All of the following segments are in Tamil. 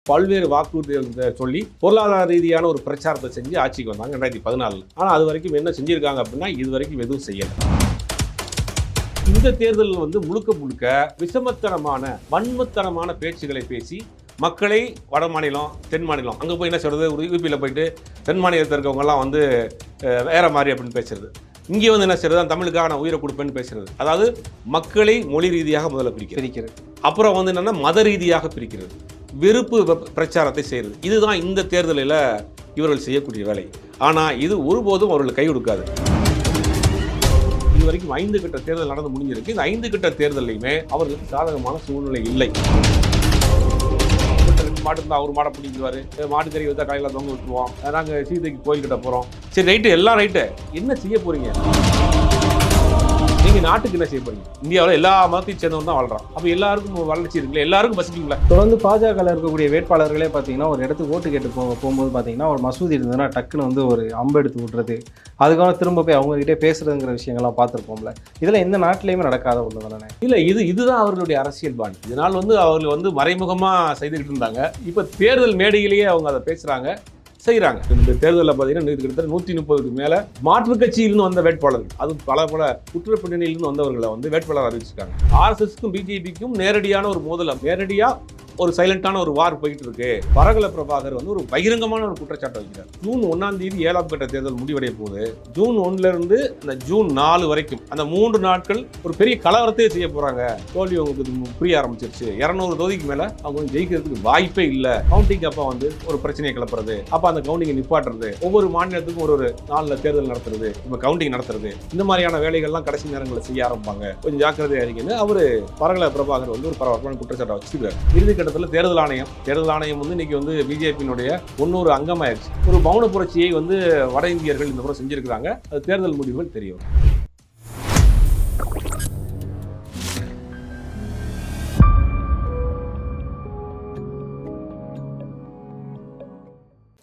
பல்வேறு வாக்குறுதிகள் சொல்லி பொருளாதார ரீதியான ஒரு பிரச்சாரத்தை செஞ்சு ஆட்சிக்கு வந்தாங்க 2014. ஆனால் அது வரைக்கும் என்ன செஞ்சிருக்காங்க அப்படின்னா இது வரைக்கும் எதுவும் செய்யலை. இந்த தேர்தல் முழுக்க முழுக்க விஷமத்தனமான வன்மத்தனமான பேச்சுகளை பேசி மக்களை வட மாநிலம் தென் மாநிலம் அங்கே போய் என்ன சொல்கிறது, யூபியில் போயிட்டு தென் மாநிலத்தில் இருக்கவங்கலாம் வேற மாதிரி அப்படின்னு பேசுறது, இங்கே என்ன செய்யறது, தமிழுக்காக நான் உயிரை கொடுப்பேன்னு பேசுறது. அதாவது மக்களை மொழி ரீதியாக முதல்ல பிரிக்கிறது, அப்புறம் என்னன்னா மத ரீதியாக பிரிக்கிறது, வெறுப்பு பிரச்சாரத்தை செய்கிறது. இதுதான் இந்த தேர்தலில் இவர்கள் செய்யக்கூடிய வேலை. ஆனால் இது ஒருபோதும் அவர்கள் கை கொடுக்காது. இது வரைக்கும் 5 கட்ட தேர்தல் நடந்து முடிஞ்சிருக்கு. இந்த 5 கட்ட தேர்தலையுமே அவர்களுக்கு சாதகமான சூழ்நிலை இல்லை. மாடு இருந்தால் அவர் மாடை பிடிக்குவார், மாட்டுக்கறி வச்சா காலையில் தொங்க விட்டுருவோம், நாங்கள் சீதைக்கு கோயில்கிட்ட போகிறோம். சரி ரைட்டு, எல்லாம் ரைட்டு, என்ன செய்ய போறீங்க? நீங்கள் நாட்டுக்கு என்ன செய்ய போறீங்க? இந்தியாவில் எல்லா மதத்தையும் சேர்ந்தவங்க தான் வாழ்றான். அப்போ எல்லாருக்கும் வளர்ச்சி இருக்குல்ல, எல்லாருக்கும் பசிக்குங்களா? தொடர்ந்து பாஜகவில் இருக்கக்கூடிய வேட்பாளர்களே பார்த்தீங்கன்னா ஒரு இடத்துக்கு ஓட்டு கேட்டு போகும்போது பார்த்தீங்கன்னா ஒரு மசூதி இருந்ததுன்னா டக்குன்னு ஒரு அம்பு எடுத்து விட்றது, அதுக்காக திரும்ப போய் அவங்ககிட்டே பேசுறதுங்கிற விஷயங்கள்லாம் பார்த்துருப்போம்ல. இதில் எந்த நாட்டிலையுமே நடக்காத ஒன்று தானே? இல்லை, இதுதான் அவர்களுடைய அரசியல் பாணி. இதனால் அவர்கள் மறைமுகமாக செய்துக்கிட்டு இருந்தாங்க. இப்போ தேர்தல் மேடையிலேயே அவங்க அதை பேசுகிறாங்க, செய்கிறாங்க. இந்த தேர்தலில் பார்த்தீங்கன்னா கிட்டத்தட்ட 130க்கு மேலே மாற்றுக் கட்சியிலிருந்து வந்த வேட்பாளர்கள், அது பல குற்றப்பின்னணியிலிருந்து வந்தவர்களை வேட்பாளர் அறிவிச்சிருக்காங்க. ஆர்எஸ்எஸ்க்கும் பிஜேபிக்கும் நேரடியான ஒரு மோதல், நேரடியாக ஒரு சைலண்டான ஒரு வார் போயிட்டு இருக்கு. பரகல பிரபாகர் ஒரு பகிரங்கமான ஒரு குற்றச்சாட்டு வைக்கிறார். ஜூன் 1ஆம் தேதி 7ஆம் கட்ட தேர்தல் முடிவடைய போகுது. ஜூன் 1லிருந்து இந்த ஜூன் 4 வரைக்கும் அந்த 3 நாட்கள் ஒரு பெரிய கலவரத்தையே செய்ய போறாங்க. தோல்வி அவங்களுக்கு புரிய ஆரம்பிச்சிருச்சு. 200 தொகுதிக்கு மேல அவங்க ஜெயிக்கிறதுக்கு வாய்ப்பே இல்லை. கவுண்டிங் அப்ப ஒரு பிரச்சனையை கிளப்புறது, அப்ப அந்த கவுண்டிங்கை நிப்பாட்டுறது, ஒவ்வொரு மாநிலத்துக்கும் ஒரு 4 தேர்தல் நடத்துறது, இப்ப கவுண்டிங் நடத்துறது, இந்த மாதிரியான வேலைகள்லாம் கடைசி நேரங்களில் செய்ய ஆரம்பிப்பாங்க. கொஞ்சம் ஜாக்கிரதையா இருக்கீங்க. அவரு பரகல பிரபாகர் ஒரு பரபரப்பான குற்றச்சாட்டை வச்சுக்கிறார். இறுதி கட்டத்தில் தேர்தல் ஆணையம் இன்னைக்கு பிஜேபியினுடைய 100 அங்கமாயிருச்சு. ஒரு மௌன புரட்சியை வட இந்தியர்கள் இந்த முறை செஞ்சிருக்கிறாங்க. அது தேர்தல் முடிவுகள் தெரியும்.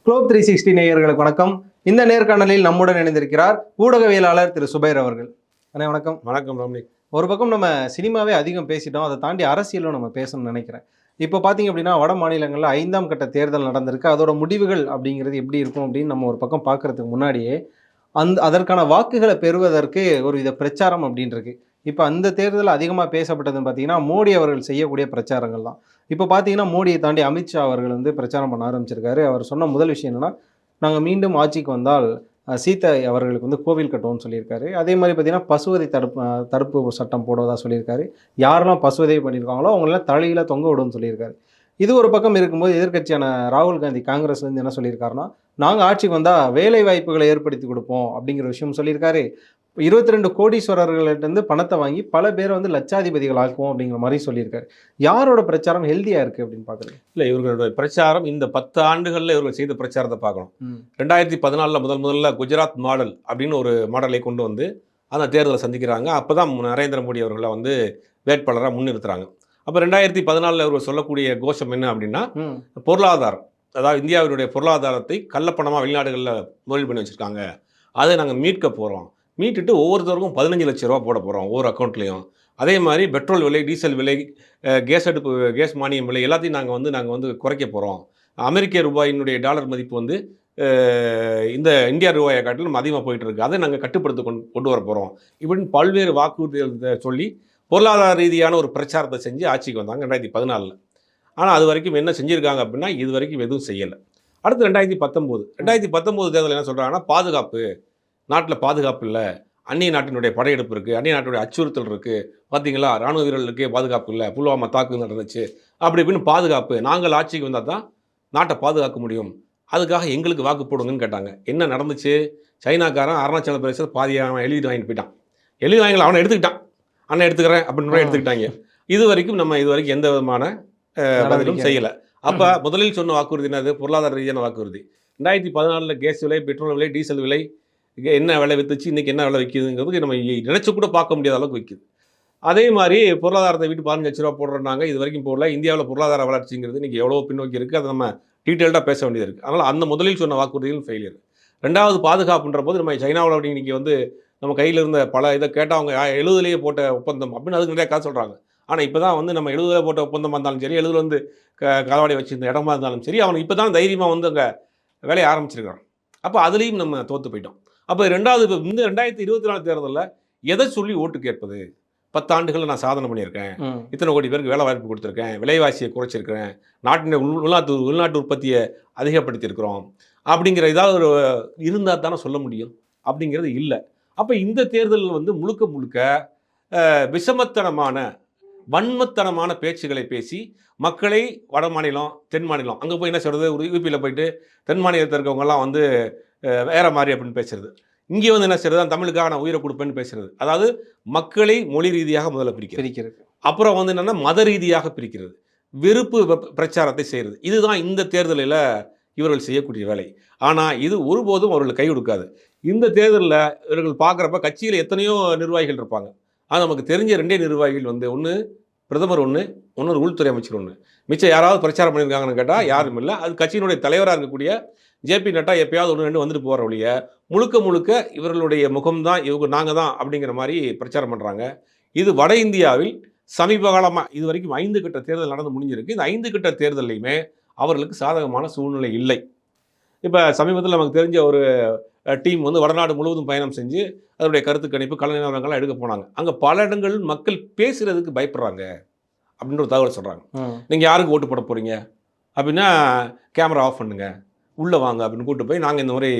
குளோப் 360 நேயர்களுக்கு வணக்கம். இந்த நேர்காணலில் நம்முடன் இணைந்திருக்கிறார் ஊடகவியலாளர் திரு சுபைர் அவர்கள். அண்ணே வணக்கம். வணக்கம் ரம்னிக். ஒரு பக்கம் நம்ம சினிமாவே அதிகம் பேசிட்டோம், அதை தாண்டி அரசியலும் நம்ம பேசணும்னு நினைக்கிறேன். இப்போ பார்த்தீங்க அப்படின்னா வட மாநிலங்களில் 5ஆம் கட்ட தேர்தல் நடந்திருக்கு. அதோட முடிவுகள் அப்படிங்கிறது எப்படி இருக்கும் அப்படின்னு நம்ம ஒரு பக்கம் பார்க்கறதுக்கு முன்னாடியே அதற்கான வாக்குகளை பெறுவதற்கு ஒரு வித பிரச்சாரம் அப்படின்றது. இப்போ அந்த தேர்தலில் அதிகமாக பேசப்பட்டதுன்னு பார்த்தீங்கன்னா மோடி அவர்கள் செய்யக்கூடிய பிரச்சாரங்கள் தான். இப்போ பார்த்தீங்கன்னா மோடியை தாண்டி அமித்ஷா அவர்கள் பிரச்சாரம் பண்ண ஆரம்பிச்சிருக்காரு. அவர் சொன்ன முதல் விஷயம் என்னன்னா, நாங்கள் மீண்டும் ஆட்சிக்கு வந்தால் சீதை அவர்களுக்கு கோவில் கட்டுவோம்னு சொல்லியிருக்காரு. அதே மாதிரி பார்த்தீங்கன்னா பசுவதை தடுப்பு சட்டம் போடுவதாக சொல்லியிருக்காரு. யாரெல்லாம் பசுவதை பண்ணியிருக்காங்களோ அவங்களெல்லாம் தலையில தொங்க விடுவோம்னு சொல்லியிருக்காரு. இது ஒரு பக்கம் இருக்கும்போது எதிர்க்கட்சியான ராகுல் காந்தி காங்கிரஸ்லேருந்து என்ன சொல்லியிருக்காருன்னா, நாங்கள் ஆட்சிக்கு வந்தால் வேலை வாய்ப்புகளை ஏற்படுத்தி கொடுப்போம் அப்படிங்கிற விஷயம் சொல்லியிருக்காரு. 22 கோடீஸ்வரர்கள்ட்ட பணத்தை வாங்கி பல பேரை லட்சாதிபதிகள் ஆக்குவோம் அப்படிங்கிற மாதிரி சொல்லியிருக்காரு. யாரோட பிரச்சாரம் ஹெல்தியா இருக்கு அப்படின்னு பார்க்குறேன்? இல்லை, இவர்களுடைய பிரச்சாரம் இந்த 10 ஆண்டுகளில் இவர்கள் செய்த பிரச்சாரத்தை பார்க்கணும். 2014 முதல்ல குஜராத் மாடல் அப்படின்னு ஒரு மாடலை கொண்டு அந்த தேர்தலை சந்திக்கிறாங்க. அப்போ தான் நரேந்திர மோடி அவர்களை வேட்பாளராக முன்னிறுத்துறாங்க. அப்போ 2014 இவர்கள் சொல்லக்கூடிய கோஷம் என்ன அப்படின்னா, பொருளாதாரம், அதாவது இந்தியாவினுடைய பொருளாதாரத்தை கள்ளப்பணமாக வெளிநாடுகளில் முதலீடு பண்ணி வச்சுருக்காங்க, அதை நாங்கள் மீட்க போகிறோம். மீட்டுட்டு ஒவ்வொருத்தருக்கும் 15 லட்ச ரூபா போட போகிறோம் ஒவ்வொரு அக்கௌண்ட்லேயும். அதே மாதிரி பெட்ரோல் விலை, டீசல் விலை, கேஸ் மானியம் விலை எல்லாத்தையும் நாங்கள் குறைக்க போகிறோம். அமெரிக்க ரூபாயினுடைய டாலர் மதிப்பு இந்த இந்தியா ரூபாயை காட்டிலும் அதிகமாக போயிட்டு இருக்கு, அதை நாங்கள் கட்டுப்படுத்த கொண்டு வர போகிறோம். இப்படின்னு பல்வேறு வாக்குறுதிகள் சொல்லி பொருளாதார ரீதியான ஒரு பிரச்சாரத்தை செஞ்சு ஆட்சிக்கு வந்தாங்க 2014. ஆனால் அது வரைக்கும் என்ன செஞ்சுருக்காங்க அப்படின்னா இது வரைக்கும் எதுவும் செய்யலை. அடுத்து 2019 தேர்தல் என்ன சொல்கிறாங்கன்னா, பாதுகாப்பு, நாட்டில் பாதுகாப்பு இல்லை, அந்நிய நாட்டினுடைய படையெடுப்பு இருக்குது, அந்நிய நாட்டினுடைய அச்சுறுத்தல் இருக்குது, பார்த்தீங்களா ராணுவ வீரர்களுக்கே பாதுகாப்பு இல்லை, புல்வாமா தாக்குதல் நடந்துச்சு, அப்படி இப்படின்னு பாதுகாப்பு, நாங்கள் ஆட்சிக்கு வந்தால் தான் நாட்டை பாதுகாக்க முடியும், அதுக்காக எங்களுக்கு வாக்கு போடுங்கன்னு கேட்டாங்க. என்ன நடந்துச்சு? சைனாக்காரன் அருணாச்சல பிரதேசத்தில் பாதியாக எழுதி வாங்கிட்டு போயிட்டான். எழுதி வாங்கல, அவனை எடுத்துக்கிட்டான், அண்ணன் எடுத்துக்கிறேன் அப்படின்னு எடுத்துக்கிட்டாங்க. இது வரைக்கும் எந்த விதமான பதிலும் செய்யலை. அப்போ முதலில் சொன்ன வாக்குறுதி என்னது? பொருளாதார ரீதியான வாக்குறுதி. 2014 கேஸ் விலை, பெட்ரோல் விலை, டீசல் விலை என்ன விலை விற்றுச்சு, இன்றைக்கி என்ன விலை விற்கிதுங்கிறது நம்ம நினச்சி கூட பார்க்க முடியாத அளவுக்கு விற்கிது. அதே மாதிரி பொருளாதாரத்தை விட்டு 15 லட்ச ரூபா போடுறாங்க, இது வரைக்கும் போடல. இந்தியாவில் பொருளாதார வளர்ச்சிங்கிறது இன்றைக்கி எவ்வளோ பின்னோக்கி இருக்குது, அதை நம்ம டீட்டெயில்டாக பேச வேண்டியது இருக்குது. அதனால் அந்த முதலில் சொன்ன வாக்குறுதிகள் ஃபெயிலியர். 2வது பாதுகாப்புன்ற போது நம்ம சைனாவில் இன்றைக்கி நம்ம கையில் இருந்த பல இதை கேட்டால் அவங்க 70லேயே போட்ட ஒப்பந்தம் அப்படின்னு அதுக்கு நிறையா காசு சொல்கிறாங்க. ஆனால் இப்போ தான் வந்து நம்ம 70 போட்ட ஒப்பந்தமாக இருந்தாலும் சரி, 70 வந்து களவாடி வச்சிருந்த இடமா இருந்தாலும் சரி, அவனுக்கு இப்போ தான் தைரியமாக வந்து அங்கே வேலையை ஆரம்பிச்சிருக்கான். அப்போ அதுலேயும் நம்ம தோற்று போயிட்டோம். அப்போ ரெண்டாவது இந்த 2024 தேர்தலில் எதை சொல்லி ஓட்டு கேட்பது? 10 ஆண்டுகளில் நான் சாதனை பண்ணியிருக்கேன், இத்தனை கோடி பேருக்கு வேலை வாய்ப்பு கொடுத்துருக்கேன், விலைவாசியை குறைச்சிருக்கிறேன், நாட்டின் உள்நாட்டு உற்பத்தியை அதிகப்படுத்தியிருக்கிறோம் அப்படிங்கிற ஏதாவது ஒரு இருந்தால் தானே சொல்ல முடியும். அப்படிங்கிறது இல்லை. அப்போ இந்த தேர்தல் வந்து முழுக்க முழுக்க விஷமத்தனமான வன்மத்தனமான பேச்சுகளை பேசி மக்களை வட மாநிலம் தென் மாநிலம் அங்கே போய் என்ன சொல்கிறது, ஒரு யூபியில் போயிட்டு தென் மாநிலத்தில் இருக்கவங்கெல்லாம் வந்து வேற மாதிரி அப்படின்னு பேசுறது, இங்கே வந்து என்ன செய்யறது, தமிழுக்காக நான் உயிரை கொடுப்பேன்னு பேசுறது. அதாவது மக்களை மொழி ரீதியாக முதல்ல பிரிக்கிறது, அப்புறம் வந்து என்னென்னா மத ரீதியாக பிரிக்கிறது, வெறுப்பு பிரச்சாரத்தை செய்கிறது. இதுதான் இந்த தேர்தலில் இவர்கள் செய்யக்கூடிய வேலை. ஆனால் இது ஒருபோதும் அவர்கள் கை கொடுக்காது. இந்த தேர்தலில் இவர்கள் பார்க்குறப்ப கட்சியில் எத்தனையோ நிர்வாகிகள் இருப்பாங்க. ஆனால் நமக்கு தெரிஞ்ச 2 நிர்வாகிகள் வந்து ஒன்று பிரதமர், ஒன்று உள்துறை அமைச்சர், மிச்சம் யாராவது பிரச்சாரம் பண்ணியிருக்காங்கன்னு கேட்டால் யாரும் இல்லை. அது கட்சியினுடைய தலைவராக இருக்கக்கூடிய ஜேபி நட்டா எப்பயாவது 1-2 வந்துட்டு போகிற வழிய முழுக்க முழுக்க இவர்களுடைய முகம்தான், இவங்க நாங்கள் தான் அப்படிங்கிற மாதிரி பிரச்சாரம் பண்ணுறாங்க. இது வட இந்தியாவில் சமீப காலமாக இது வரைக்கும் 5 கட்ட தேர்தல் நடந்து முடிஞ்சிருக்கு. இந்த 5 கட்ட தேர்தலையுமே அவர்களுக்கு சாதகமான சூழ்நிலை இல்லை. இப்போ சமீபத்தில் நமக்கு தெரிஞ்ச ஒரு டீம் வந்து வடநாடு முழுவதும் பயணம் செஞ்சு அதனுடைய கருத்து கணிப்பு கள நிலவரங்கள்லாம் எடுக்க போனாங்க. அங்கே பல இடங்கள் மக்கள் பேசுகிறதுக்கு பயப்படுறாங்க அப்படின்ற ஒரு தகவல் சொல்கிறாங்க. நீங்கள் யாருக்கு ஓட்டு போட போகிறீங்க அப்படின்னா கேமரா ஆஃப் பண்ணுங்க, உள்ளே வாங்க அப்படின்னு கூப்பிட்டு போய், நாங்கள் இந்த மாதிரி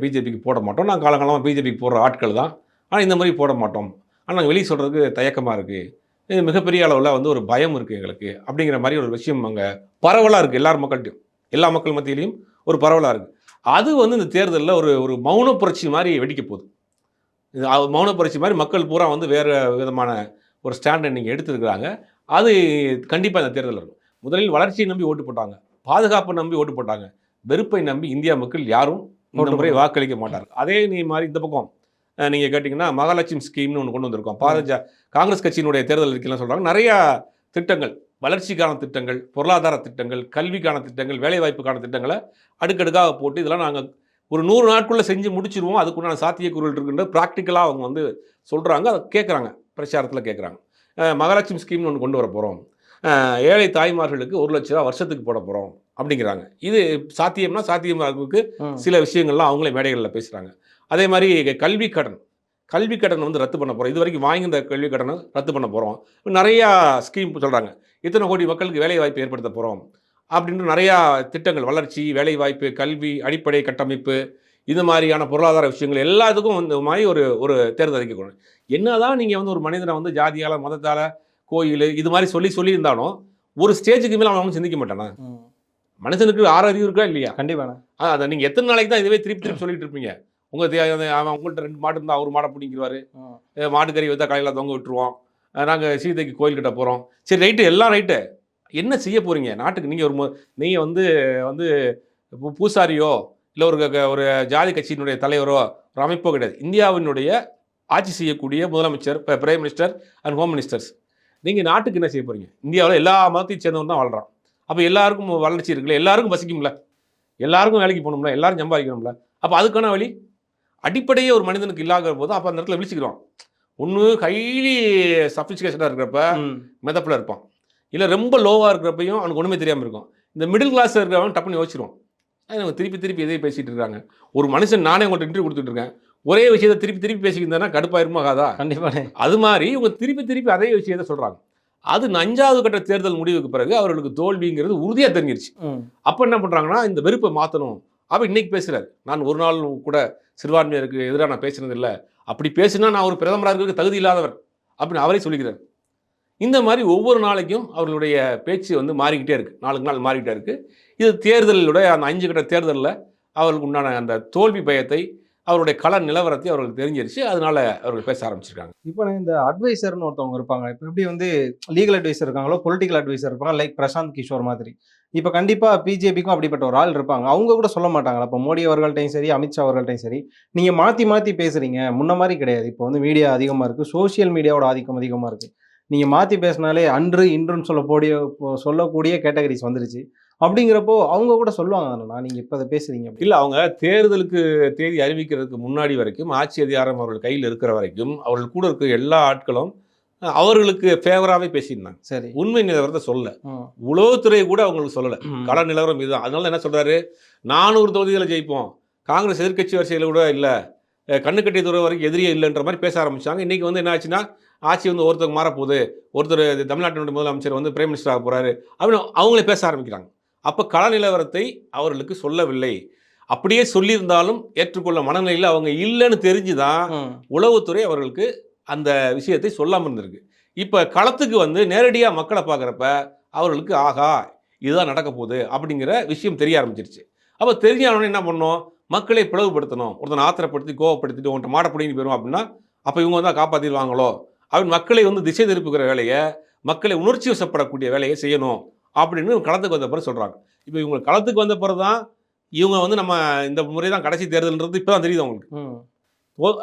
பிஜேபிக்கு போட மாட்டோம், நாங்கள் காலங்காலமாக பிஜேபிக்கு போடுற ஆட்கள் தான், ஆனால் இந்த மாதிரி போட மாட்டோம், ஆனால் நாங்கள் வெளியே சொல்கிறதுக்கு தயக்கமாக இருக்குது, இது மிகப்பெரிய அளவில் வந்து ஒரு பயம் இருக்குது எங்களுக்கு அப்படிங்கிற மாதிரி ஒரு விஷயம் அங்கே பரவலாக இருக்குது. எல்லார் மக்கள்கிட்டையும், எல்லா மக்கள் மத்தியிலையும் ஒரு பரவலாக இருக்குது. அது வந்து இந்த தேர்தலில் ஒரு மௌன புரட்சி மாதிரி வெடிக்க போகுது. இது மௌன புரட்சி மாதிரி மக்கள் பூரா வந்து வேறு விதமான ஒரு ஸ்டாண்டை நீங்கள் எடுத்துருக்குறாங்க. அது கண்டிப்பாக இந்த தேர்தலில் இருக்கும். முதலில் வளர்ச்சியை நம்பி ஓட்டு போட்டாங்க, பாதுகாப்பை நம்பி ஓட்டு போட்டாங்க, வெறுப்பை நம்பி இந்தியா மக்கள் யாரும் இந்த முறை வாக்களிக்க மாட்டார். அதே மாதிரி இந்த பக்கம் நீங்கள் கேட்டிங்கன்னா மகாலட்சுமி ஸ்கீம்னு ஒன்று கொண்டு வந்திருக்கோம். காங்கிரஸ் கட்சியினுடைய தேர்தல் அறிக்கைலாம் சொல்கிறாங்க, நிறையா திட்டங்கள், வளர்ச்சிக்கான திட்டங்கள், பொருளாதார திட்டங்கள், கல்விக்கான திட்டங்கள், வேலைவாய்ப்புக்கான திட்டங்களை அடுக்கடுக்காக போட்டு இதெல்லாம் நாங்கள் ஒரு 100 நாட்குள்ளே செஞ்சு முடிச்சிருவோம், அதுக்குண்டான சாத்தியக்கூறுகள் இருக்குன்ற ப்ராக்டிக்கலாக அவங்க வந்து சொல்கிறாங்க. அதை கேட்குறாங்க, பிரச்சாரத்தில் கேட்குறாங்க. மகாலட்சுமி ஸ்கீம்னு ஒன்று கொண்டு வர போகிறோம், ஏழை தாய்மார்களுக்கு 1 லட்ச ரூபா வருஷத்துக்கு போட போகிறோம் அப்படிங்கிறாங்க. இது சாத்தியம்னா சாத்தியமாகிறதுக்கு சில விஷயங்கள்லாம் அவங்களே மேடைகளில் பேசுகிறாங்க. அதே மாதிரி கல்வி கடன் வந்து ரத்து பண்ண போகிறோம், இது வரைக்கும் வாங்கியிருந்த கல்வி கடனை ரத்து பண்ண போகிறோம், நிறையா ஸ்கீம் சொல்கிறாங்க. இத்தனை கோடி மக்களுக்கு வேலை வாய்ப்பு ஏற்படுத்த போகிறோம் அப்படின்ற நிறையா திட்டங்கள், வளர்ச்சி, வேலைவாய்ப்பு, கல்வி, அடிப்படை கட்டமைப்பு, இது மாதிரியான பொருளாதார விஷயங்கள் எல்லாத்துக்கும் இந்த மாதிரி ஒரு தேர்தல் அறிக்கை. என்னதான் நீங்கள் வந்து ஒரு மனிதனை வந்து ஜாதியால், மதத்தால், கோயில் இது மாதிரி சொல்லி இருந்தாலும் ஒரு ஸ்டேஜுக்கு மேலே அவன் சிந்திக்க மாட்டானா? மனுஷனுக்கு 6 அறிவு இருக்கா இல்லையா? கண்டிப்பாக. அதை நீங்கள் எத்தனை நாளைக்கு தான் இதுவே திருப்பி சொல்லிட்டு இருப்பீங்க? அவன் உங்கள்கிட்ட 2 மாடு இருந்தால் ஒரு மாடை பிடிங்கிடுவார், மாட்டுக்கறி வைத்தா காலையில் தொங்க விட்டுருவோம், நாங்கள் சீதைக்கு கோயில்கிட்ட போகிறோம். சரி ரைட்டு, எல்லாம் ரைட்டு, என்ன செய்ய போகிறீங்க நாட்டுக்கு? நீங்கள் வந்து பூசாரியோ இல்லை ஒரு ஜாதி கட்சியினுடைய தலைவரோ ஒரு அமைப்போ கிடையாது. இந்தியாவினுடைய ஆட்சி செய்யக்கூடிய முதலமைச்சர், prime minister and home ministers. நீங்கள் நாட்டுக்கு என்ன செய்ய போகிறீங்க? இந்தியாவில் எல்லா மதத்தையும் சேர்ந்தவன் தான் வாழ்கிறான். அப்போ எல்லாருக்கும் வளர்ச்சி இருக்குல்ல, எல்லாருக்கும் பசிக்கும்ல, எல்லாருக்கும் வேலைக்கு போகணும்ல, எல்லாரும் சம்பாதிக்கணும்ல. அப்போ அதுக்கான வழி அடிப்படையே ஒரு மனிதனுக்கு இல்லாத போது அப்போ அந்த இடத்துல விழிச்சிக்கிறோம். ஒன்று ஹைலி சஃபிஸ்டிகேஷனாக இருக்கிறப்ப மெதப்பில் இருப்பான், இல்லை ரொம்ப லோவாக இருக்கிறப்பையும் அவனுக்கு ஒன்றுமே தெரியாமல் இருக்கும். இந்த மிடில் கிளாஸில் இருக்கிறவன் டப்புன்னு யோசிச்சிருவான், அவங்க திருப்பி எதையும் பேசிகிட்டு இருக்காங்க. ஒரு மனுஷன், நானே உங்கள்கிட்ட இன்டர்வியூ கொடுத்துட்டு இருக்கேன், ஒரே விஷயத்தை திருப்பி பேசிக்கிருந்தேன்னா கடுப்பாயிருமா ஆகாதா? கண்டிப்பாக. அது மாதிரி இவங்க திருப்பி அதே விஷயத்தை சொல்கிறாங்க. அது 5வது கட்ட தேர்தல் முடிவுக்கு பிறகு அவர்களுக்கு தோல்விங்கிறது உறுதியாக தெரிஞ்சிருச்சு. அப்போ என்ன பண்ணுறாங்கன்னா, இந்த வெறுப்பை மாற்றணும். அப்போ இன்னைக்கு பேசுகிறார், நான் ஒரு நாள் கூட சிறுபான்மையருக்கு எதிராக நான் பேசுனது இல்லை, அப்படி பேசுனா நான் ஒரு பிரதமராக இருக்கிறதுக்கு தகுதி இல்லாதவர் அப்படின்னு அவரே சொல்லிக்கிறார். இந்த மாதிரி ஒவ்வொரு நாளைக்கும் அவர்களுடைய பேச்சு வந்து மாறிக்கிட்டே இருக்குது, நாளுக்கு நாள் மாறிக்கிட்டே இருக்குது. இது தேர்தலுடைய அந்த 5 கட்ட தேர்தலில் அவர்களுக்கு உண்டான அந்த தோல்வி பயத்தை, அவருடைய கள நிலவரத்தை அவர்களுக்கு தெரிஞ்சிருச்சு. அதனால அவர்கள் பேச ஆரம்பிச்சிருக்காங்க. இப்போ இந்த அட்வைசர்னு ஒருத்தவங்க இருப்பாங்க, இப்போ எப்படி வந்து லீகல் அட்வைசர் இருக்காங்களோ, பொலிட்டிக்கல் அட்வைசர் இருப்பாங்க, லைக் பிரசாந்த் கிஷோர் மாதிரி. இப்போ கண்டிப்பாக பிஜேபிக்கும் அப்படிப்பட்ட ஒரு ஆள் இருப்பாங்க. அவங்க கூட சொல்ல மாட்டாங்களா? இப்போ மோடி அவர்கள்ட்டையும் சரி, அமித்ஷா அவர்கள்ட்டையும் சரி, நீங்கள் மாற்றி பேசுகிறீங்க, முன்ன மாதிரி கிடையாது, இப்போ வந்து மீடியா அதிகமாக இருக்குது, சோஷியல் மீடியாவோட ஆதிக்கம் அதிகமாக இருக்குது, நீங்கள் மாற்றி பேசினாலே அன்று இன்றுன்னு சொல்லக்கூடிய கேட்டகரிஸ் வந்துருச்சு. அப்படிங்கிறப்போ அவங்க கூட சொல்லுவாங்க தானே, நீங்கள் இப்போ அதை பேசுகிறீங்க? இல்லை, அவங்க தேர்தலுக்கு தேதி அறிவிக்கிறதுக்கு முன்னாடி வரைக்கும், ஆட்சி அதிகாரம் அவர்கள் கையில் இருக்கிற வரைக்கும், அவர்கள் கூட இருக்கிற எல்லா ஆட்களும் அவர்களுக்கு ஃபேவராகவே பேசியிருந்தாங்க. சரி. உண்மை நிலவரத்தை சொல்ல ம். உளவுத்துறை கூட அவங்களுக்கு சொல்லலை. கள நிலவரம் இதுதான். அதனால என்ன சொல்றாரு, 400 தொகுதிகளை ஜெயிப்போம், காங்கிரஸ் எதிர்க்கட்சி வரிசையில் கூட இல்லை, கண்ணுக்கட்டிய தூரம் வரைக்கும் எதிரியே இல்லைன்ற மாதிரி பேச ஆரம்பிச்சாங்க. இன்னைக்கு வந்து என்ன ஆச்சுன்னா, ஆட்சி வந்து ஒருத்தருக்கு மாறப்போகுது, ஒருத்தர் தமிழ்நாட்டினுடைய முதலமைச்சர் வந்து பிரைம் மினிஸ்டர் ஆக போறாரு அப்படின்னு அவங்களே பேச ஆரம்பிக்கிறாங்க. அப்போ கள நிலவரத்தை அவர்களுக்கு சொல்லவில்லை. அப்படியே சொல்லியிருந்தாலும் ஏற்றுக்கொள்ள மனநிலையில் அவங்க இல்லைன்னு தெரிஞ்சுதான் உளவுத்துறை அவர்களுக்கு அந்த விஷயத்தை சொல்லாமல் இருந்திருக்கு. இப்போ களத்துக்கு வந்து நேரடியாக மக்களை பார்க்குறப்ப அவர்களுக்கு ஆகா இதுதான் நடக்க போகுது அப்படிங்கிற விஷயம் தெரிய ஆரம்பிச்சிருச்சு. அப்போ தெரிஞ்சாலும் என்ன பண்ணணும், மக்களை பிளவுபடுத்தணும். ஒருத்தனை ஆத்திரப்படுத்தி கோவப்படுத்திட்டு உன்ட்ட மாட பிடிங்கி போயிடும் அப்படின்னா அப்போ இவங்க வந்து காப்பாற்றிடுவாங்களோ அப்படின்னு மக்களை வந்து திசை திருப்புகிற வேலையை, மக்களை உணர்ச்சி வசப்படக்கூடிய வேலையை செய்யணும் அப்படின்னு களத்துக்கு வந்த பிறகு சொல்கிறாங்க. இப்போ இவங்க களத்துக்கு வந்த பிறகு தான் இவங்க வந்து நம்ம இந்த முறை தான் கடைசி தேர்தல்ன்றது இப்போ தான் தெரியுது அவங்களுக்கு.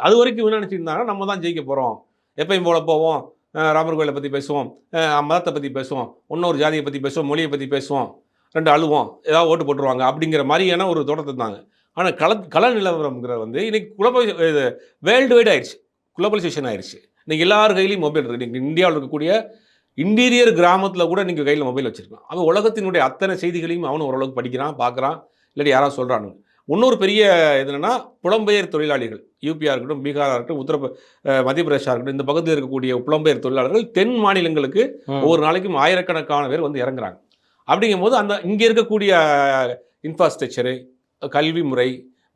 அது வரைக்கும் என்ன நினச்சிருந்தாங்கன்னா நம்ம தான் ஜெயிக்க போகிறோம், எப்பயும் போல போவோம், ராமர் கோயிலை பற்றி பேசுவோம், மதத்தை பற்றி பேசுவோம், இன்னொரு ஜாதியை பற்றி பேசுவோம், மொழியை பற்றி பேசுவோம், 2 அழுவோம், ஏதாவது ஓட்டு போட்டுருவாங்க அப்படிங்கிற மாதிரியான ஒரு தோட்டத்தை இருந்தாங்க. ஆனால் கள நிலவரம்ங்கிற வந்து இன்னைக்கு வேர்ல்டு வைட் ஆயிடுச்சு, குளோபலைசேஷன் ஆயிடுச்சு. இன்னைக்கு எல்லார் கையிலையும் மொபைல் இருக்குது. நீங்கள் இந்தியாவில் இருக்கக்கூடிய இன்டீரியர் கிராமத்தில் கூட நீங்கள் கையில் மொபைல் வச்சுருக்கலாம். அவன் உலகத்தினுடைய அத்தனை செய்திகளையும் அவனும் ஓரளவுக்கு படிக்கிறான், பார்க்குறான், இல்லாட்டி யாராவது சொல்கிறானுங்க. இன்னொரு பெரிய என்னென்னா புலம்பெயர் தொழிலாளிகள், யூபியாக இருக்கட்டும், பீகாராக இருக்கட்டும், மத்திய பிரதேஷாக இருக்கட்டும், இந்த பகுதியில் இருக்கக்கூடிய புலம்பெயர் தொழிலாளர்கள் தென் மாநிலங்களுக்கு ஒவ்வொரு நாளைக்கும் ஆயிரக்கணக்கான பேர் வந்து இறங்குறாங்க. அப்படிங்கும்போது அந்த இங்கே இருக்கக்கூடிய இன்ஃப்ராஸ்ட்ரக்சரு, கல்வி முறை,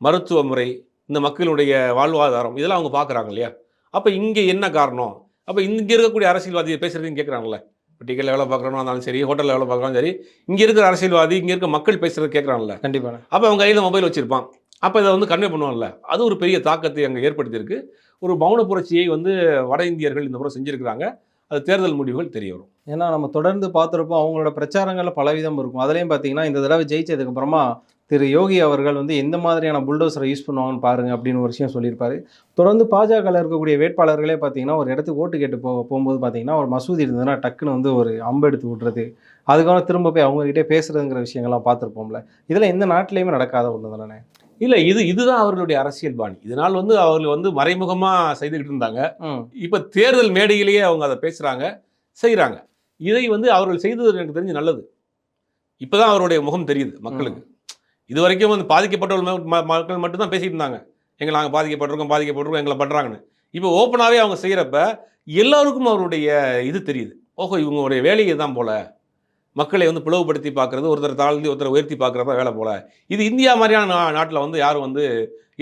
மருத்துவ முறை, இந்த மக்களுடைய வாழ்வாதாரம் இதெல்லாம் அவங்க பார்க்குறாங்க இல்லையா. அப்போ இங்கே என்ன காரணம், அப்போ இங்கே இருக்கக்கூடிய அரசியல்வாதியை பேசுகிறதையும் கேட்குறாங்கல்ல. இப்போ டிக்கெட்டில் எவ்வளோ பார்க்குறோம் இருந்தாலும் சரி, ஹோட்டலில் எவ்வளோ பார்க்குறாலும் சரி, இங்கே இருக்கிற அரசியல்வாதி, இங்கே இருக்க மக்கள் பேசுகிறது கேட்குறாங்கல்ல. கண்டிப்பாக. அப்போ அவங்க கையில் மொபைல் வச்சுருப்பான், அப்போ இதை வந்து கன்வே பண்ணுவாங்கல்ல. அது ஒரு பெரிய தாக்கத்தை அங்கே ஏற்படுத்தியிருக்கு. ஒரு மௌன புரட்சியை வந்து வட இந்தியர்கள் இந்த முறை செஞ்சுருக்கிறாங்க. அது தேர்தல் முடிவுகள் தெரிய வரும். ஏன்னா நம்ம தொடர்ந்து பார்த்துருப்போம், அவங்களோட பிரச்சாரங்களில் பலவிதம் இருக்கும். அதுலேயும் பார்த்தீங்கன்னா இந்த தடவை ஜெயிச்சதுக்கப்புறமா திரு யோகி அவர்கள் வந்து எந்த மாதிரியான புல்டோசரை யூஸ் பண்ணுவாங்கன்னு பாருங்க அப்படின்னு ஒரு விஷயம் சொல்லியிருப்பாரு. தொடர்ந்து பாஜகவில் இருக்கக்கூடிய வேட்பாளர்களே பார்த்தீங்கன்னா ஒரு இடத்துக்கு ஓட்டு கேட்டு போகும்போது பார்த்தீங்கன்னா ஒரு மசூதி இருந்ததுன்னா டக்குன்னு வந்து ஒரு அம்பு எடுத்து விட்றது, அதுக்காக திரும்ப போய் அவங்ககிட்டே பேசுறதுங்கிற விஷயங்கள்லாம் பார்த்துருப்போம்ல. இதெல்லாம் எந்த நாட்டிலையுமே நடக்காத ஒன்று தானே. இல்லை, இதுதான் அவர்களுடைய அரசியல் பாணி. இதனால் வந்து அவர்கள் வந்து மறைமுகமாக செய்துக்கிட்டு இருந்தாங்க. இப்போ தேர்தல் மேடையிலேயே அவங்க அதை பேசுகிறாங்க, செய்கிறாங்க. இதை வந்து அவர்கள் செய்தது எனக்கு தெரிஞ்சு நல்லது. இப்போ தான் அவருடைய முகம் தெரியுது மக்களுக்கு. இது வரைக்கும் வந்து பாதிக்கப்பட்டவர்கள் மக்கள் மட்டும்தான் பேசிகிட்டு இருந்தாங்க, எங்களை நாங்கள் பாதிக்கப்பட்டிருக்கோம் எங்களை பண்ணுறாங்கன்னு. இப்போ ஓப்பனாகவே அவங்க செய்கிறப்ப எல்லாருக்கும் அவருடைய இது தெரியுது. ஓஹோ, இவங்களுடைய வேலையை தான் போல, மக்களை வந்து பிளவுபடுத்தி பார்க்குறது, ஒருத்தர் தாழ்ந்து ஒருத்தரை உயர்த்தி பார்க்குறப்ப வேலை போல. இது இந்தியா மாதிரியான நாட்டில் வந்து யாரும் வந்து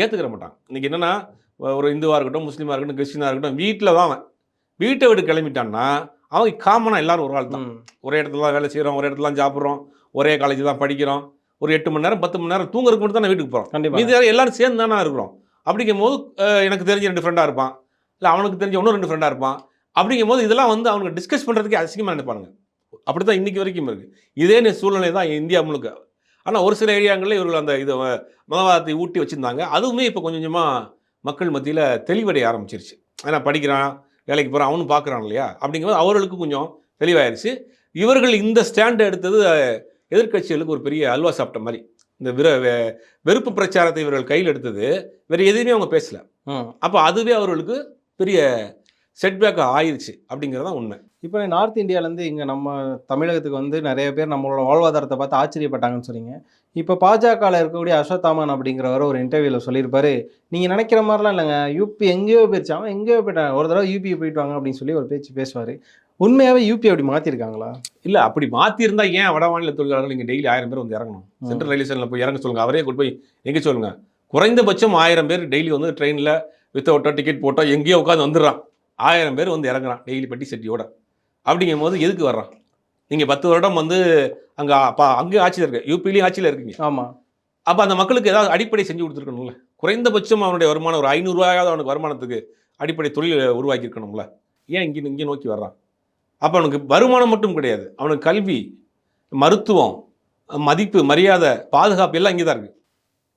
ஏற்றுக்கிற மாட்டாங்க. இன்றைக்கி என்னென்னா, ஒரு இந்துவாக இருக்கட்டும், முஸ்லீமாக இருக்கட்டும், கிறிஸ்டினாக இருக்கட்டும், வீட்டில் தான் அவன் வீட்டை விட்டு கிளம்பிட்டான்னா அவங்க காமனாக எல்லோரும் ஒரு ஆள் தான். ஒரே இடத்துல தான் வேலை செய்கிறோம், ஒரே இடத்துல தான் சாப்பிட்றோம், ஒரே காலேஜ் தான் படிக்கிறோம், ஒரு 8 மணி நேரம் 10 மணி நேரம் தூங்குறதுக்கு மட்டும் தான் வீட்டுக்கு போகிறோம். கண்டிப்பாக இது எல்லாரும் சேர்ந்து தானே இருக்கிறோம். அப்படிங்கும் போது எனக்கு தெரிஞ்ச 2 ஃப்ரெண்டாக இருப்பான், இல்லை அவனுக்கு தெரிஞ்ச இன்னும் 2 ஃப்ரெண்டாக இருப்பான். அப்படிங்கும் போது இதெல்லாம் வந்து அவனுக்கு டிஸ்கஸ் பண்ணுறதுக்கே அசிங்கமாக நினைப்பானுங்க. அப்படி தான் இன்றைக்கி வரைக்கும் இருக்குது. இதே சூழ்நிலை தான் இந்தியா முழுக்க. ஆனால் ஒரு சில ஏரியாங்களில் இவர்கள் அந்த இதை மதவாதத்தை ஊட்டி வச்சுருந்தாங்க. அதுவுமே இப்போ கொஞ்சம் கொஞ்சமாக மக்கள் மத்தியில் தெளிவடைய ஆரம்பிச்சிருச்சு. ஏன்னா படிக்கிறான், வேலைக்கு போகிறான், அவனும் பார்க்குறான் இல்லையா. அப்படிங்கும்போது அவர்களுக்கு கொஞ்சம் தெளிவாயிருச்சு. இவர்கள் இந்த ஸ்டாண்டை எடுத்தது எதிர்க்கட்சிகளுக்கு ஒரு பெரிய அல்வா சாப்பிட்ட மாதிரி. இந்த வெறுப்பு பிரச்சாரத்தை இவர்கள் கையில் எடுத்தது வேறு எதுவுமே அவங்க பேசலை. அப்போ அதுவே அவர்களுக்கு பெரிய செட்பேக்காக ஆயிடுச்சு அப்படிங்கிறது தான் உண்மை. இப்போ நார்த் இந்தியாவிலேருந்து இங்கே நம்ம தமிழகத்துக்கு வந்து நிறைய பேர் நம்மளோட வாழ்வாதாரத்தை பார்த்து ஆச்சரியப்பட்டாங்கன்னு சொன்னீங்க. இப்போ பாஜகவில் இருக்கக்கூடிய அஸ்வத்தாமன் அப்படிங்கிறவர் ஒரு இன்டர்வியூவில் சொல்லியிருப்பாரு, நீங்கள் நினைக்கிற மாதிரிலாம் இல்லைங்க, யூபி எங்கேயோ போயிடுச்சு, அவன் எங்கேயோ போயிட்டாங்க, ஒரு தடவை யூபி போயிட்டு வாங்க அப்படின்னு சொல்லி ஒரு பேச்சு பேசுவார். உண்மையாகவே யூபி அப்படி மாற்றிருக்காங்களா? இல்லை, அப்படி மாற்றிருந்தா ஏன் வட மாநில தொழிலாளர்கள் இங்கே டெய்லி 1000 பேர் வந்து இறங்கணும்? சென்ட்ரல் ரயில்வே ஸ்டேஷனில் போய் இறங்க சொல்லுங்கள், அவரே கொண்டு போய் எங்கே சொல்லுங்கள். குறைந்தபட்சம் 1000 பேர் டெய்லி வந்து ட்ரெயினில் வித்தவுட்டோ டிக்கெட் போட்டோ எங்கேயோ உட்காந்து வந்துடுறான். 1000 பேர் வந்து இறங்குறான் டெய்லி பெட்டி செட்டியோட. அப்படிங்கும் போது எதுக்கு வர்றான்? நீங்கள் 10 வருடம் வந்து அங்கே ஆட்சியில் இருக்க, யூபிலையும் ஆட்சியில் இருக்கீங்க. ஆமாம். அப்போ அந்த மக்களுக்கு ஏதாவது அடிப்படை செஞ்சு கொடுத்துருக்கணும்ல. குறைந்தபட்சம் அவனுடைய வருமானம் ஒரு 500 ரூபாயாவது அவனுக்கு வருமானத்துக்கு அடிப்படை தொழில் உருவாக்கியிருக்கணும்ல. ஏன் இங்கே நோக்கி வர்றான்? அப்போ அவனுக்கு வருமானம் மட்டும் கிடையாது, அவனுக்கு கல்வி, மருத்துவம், மதிப்பு, மரியாதை, பாதுகாப்பு எல்லாம் இங்கே தான் இருக்குது.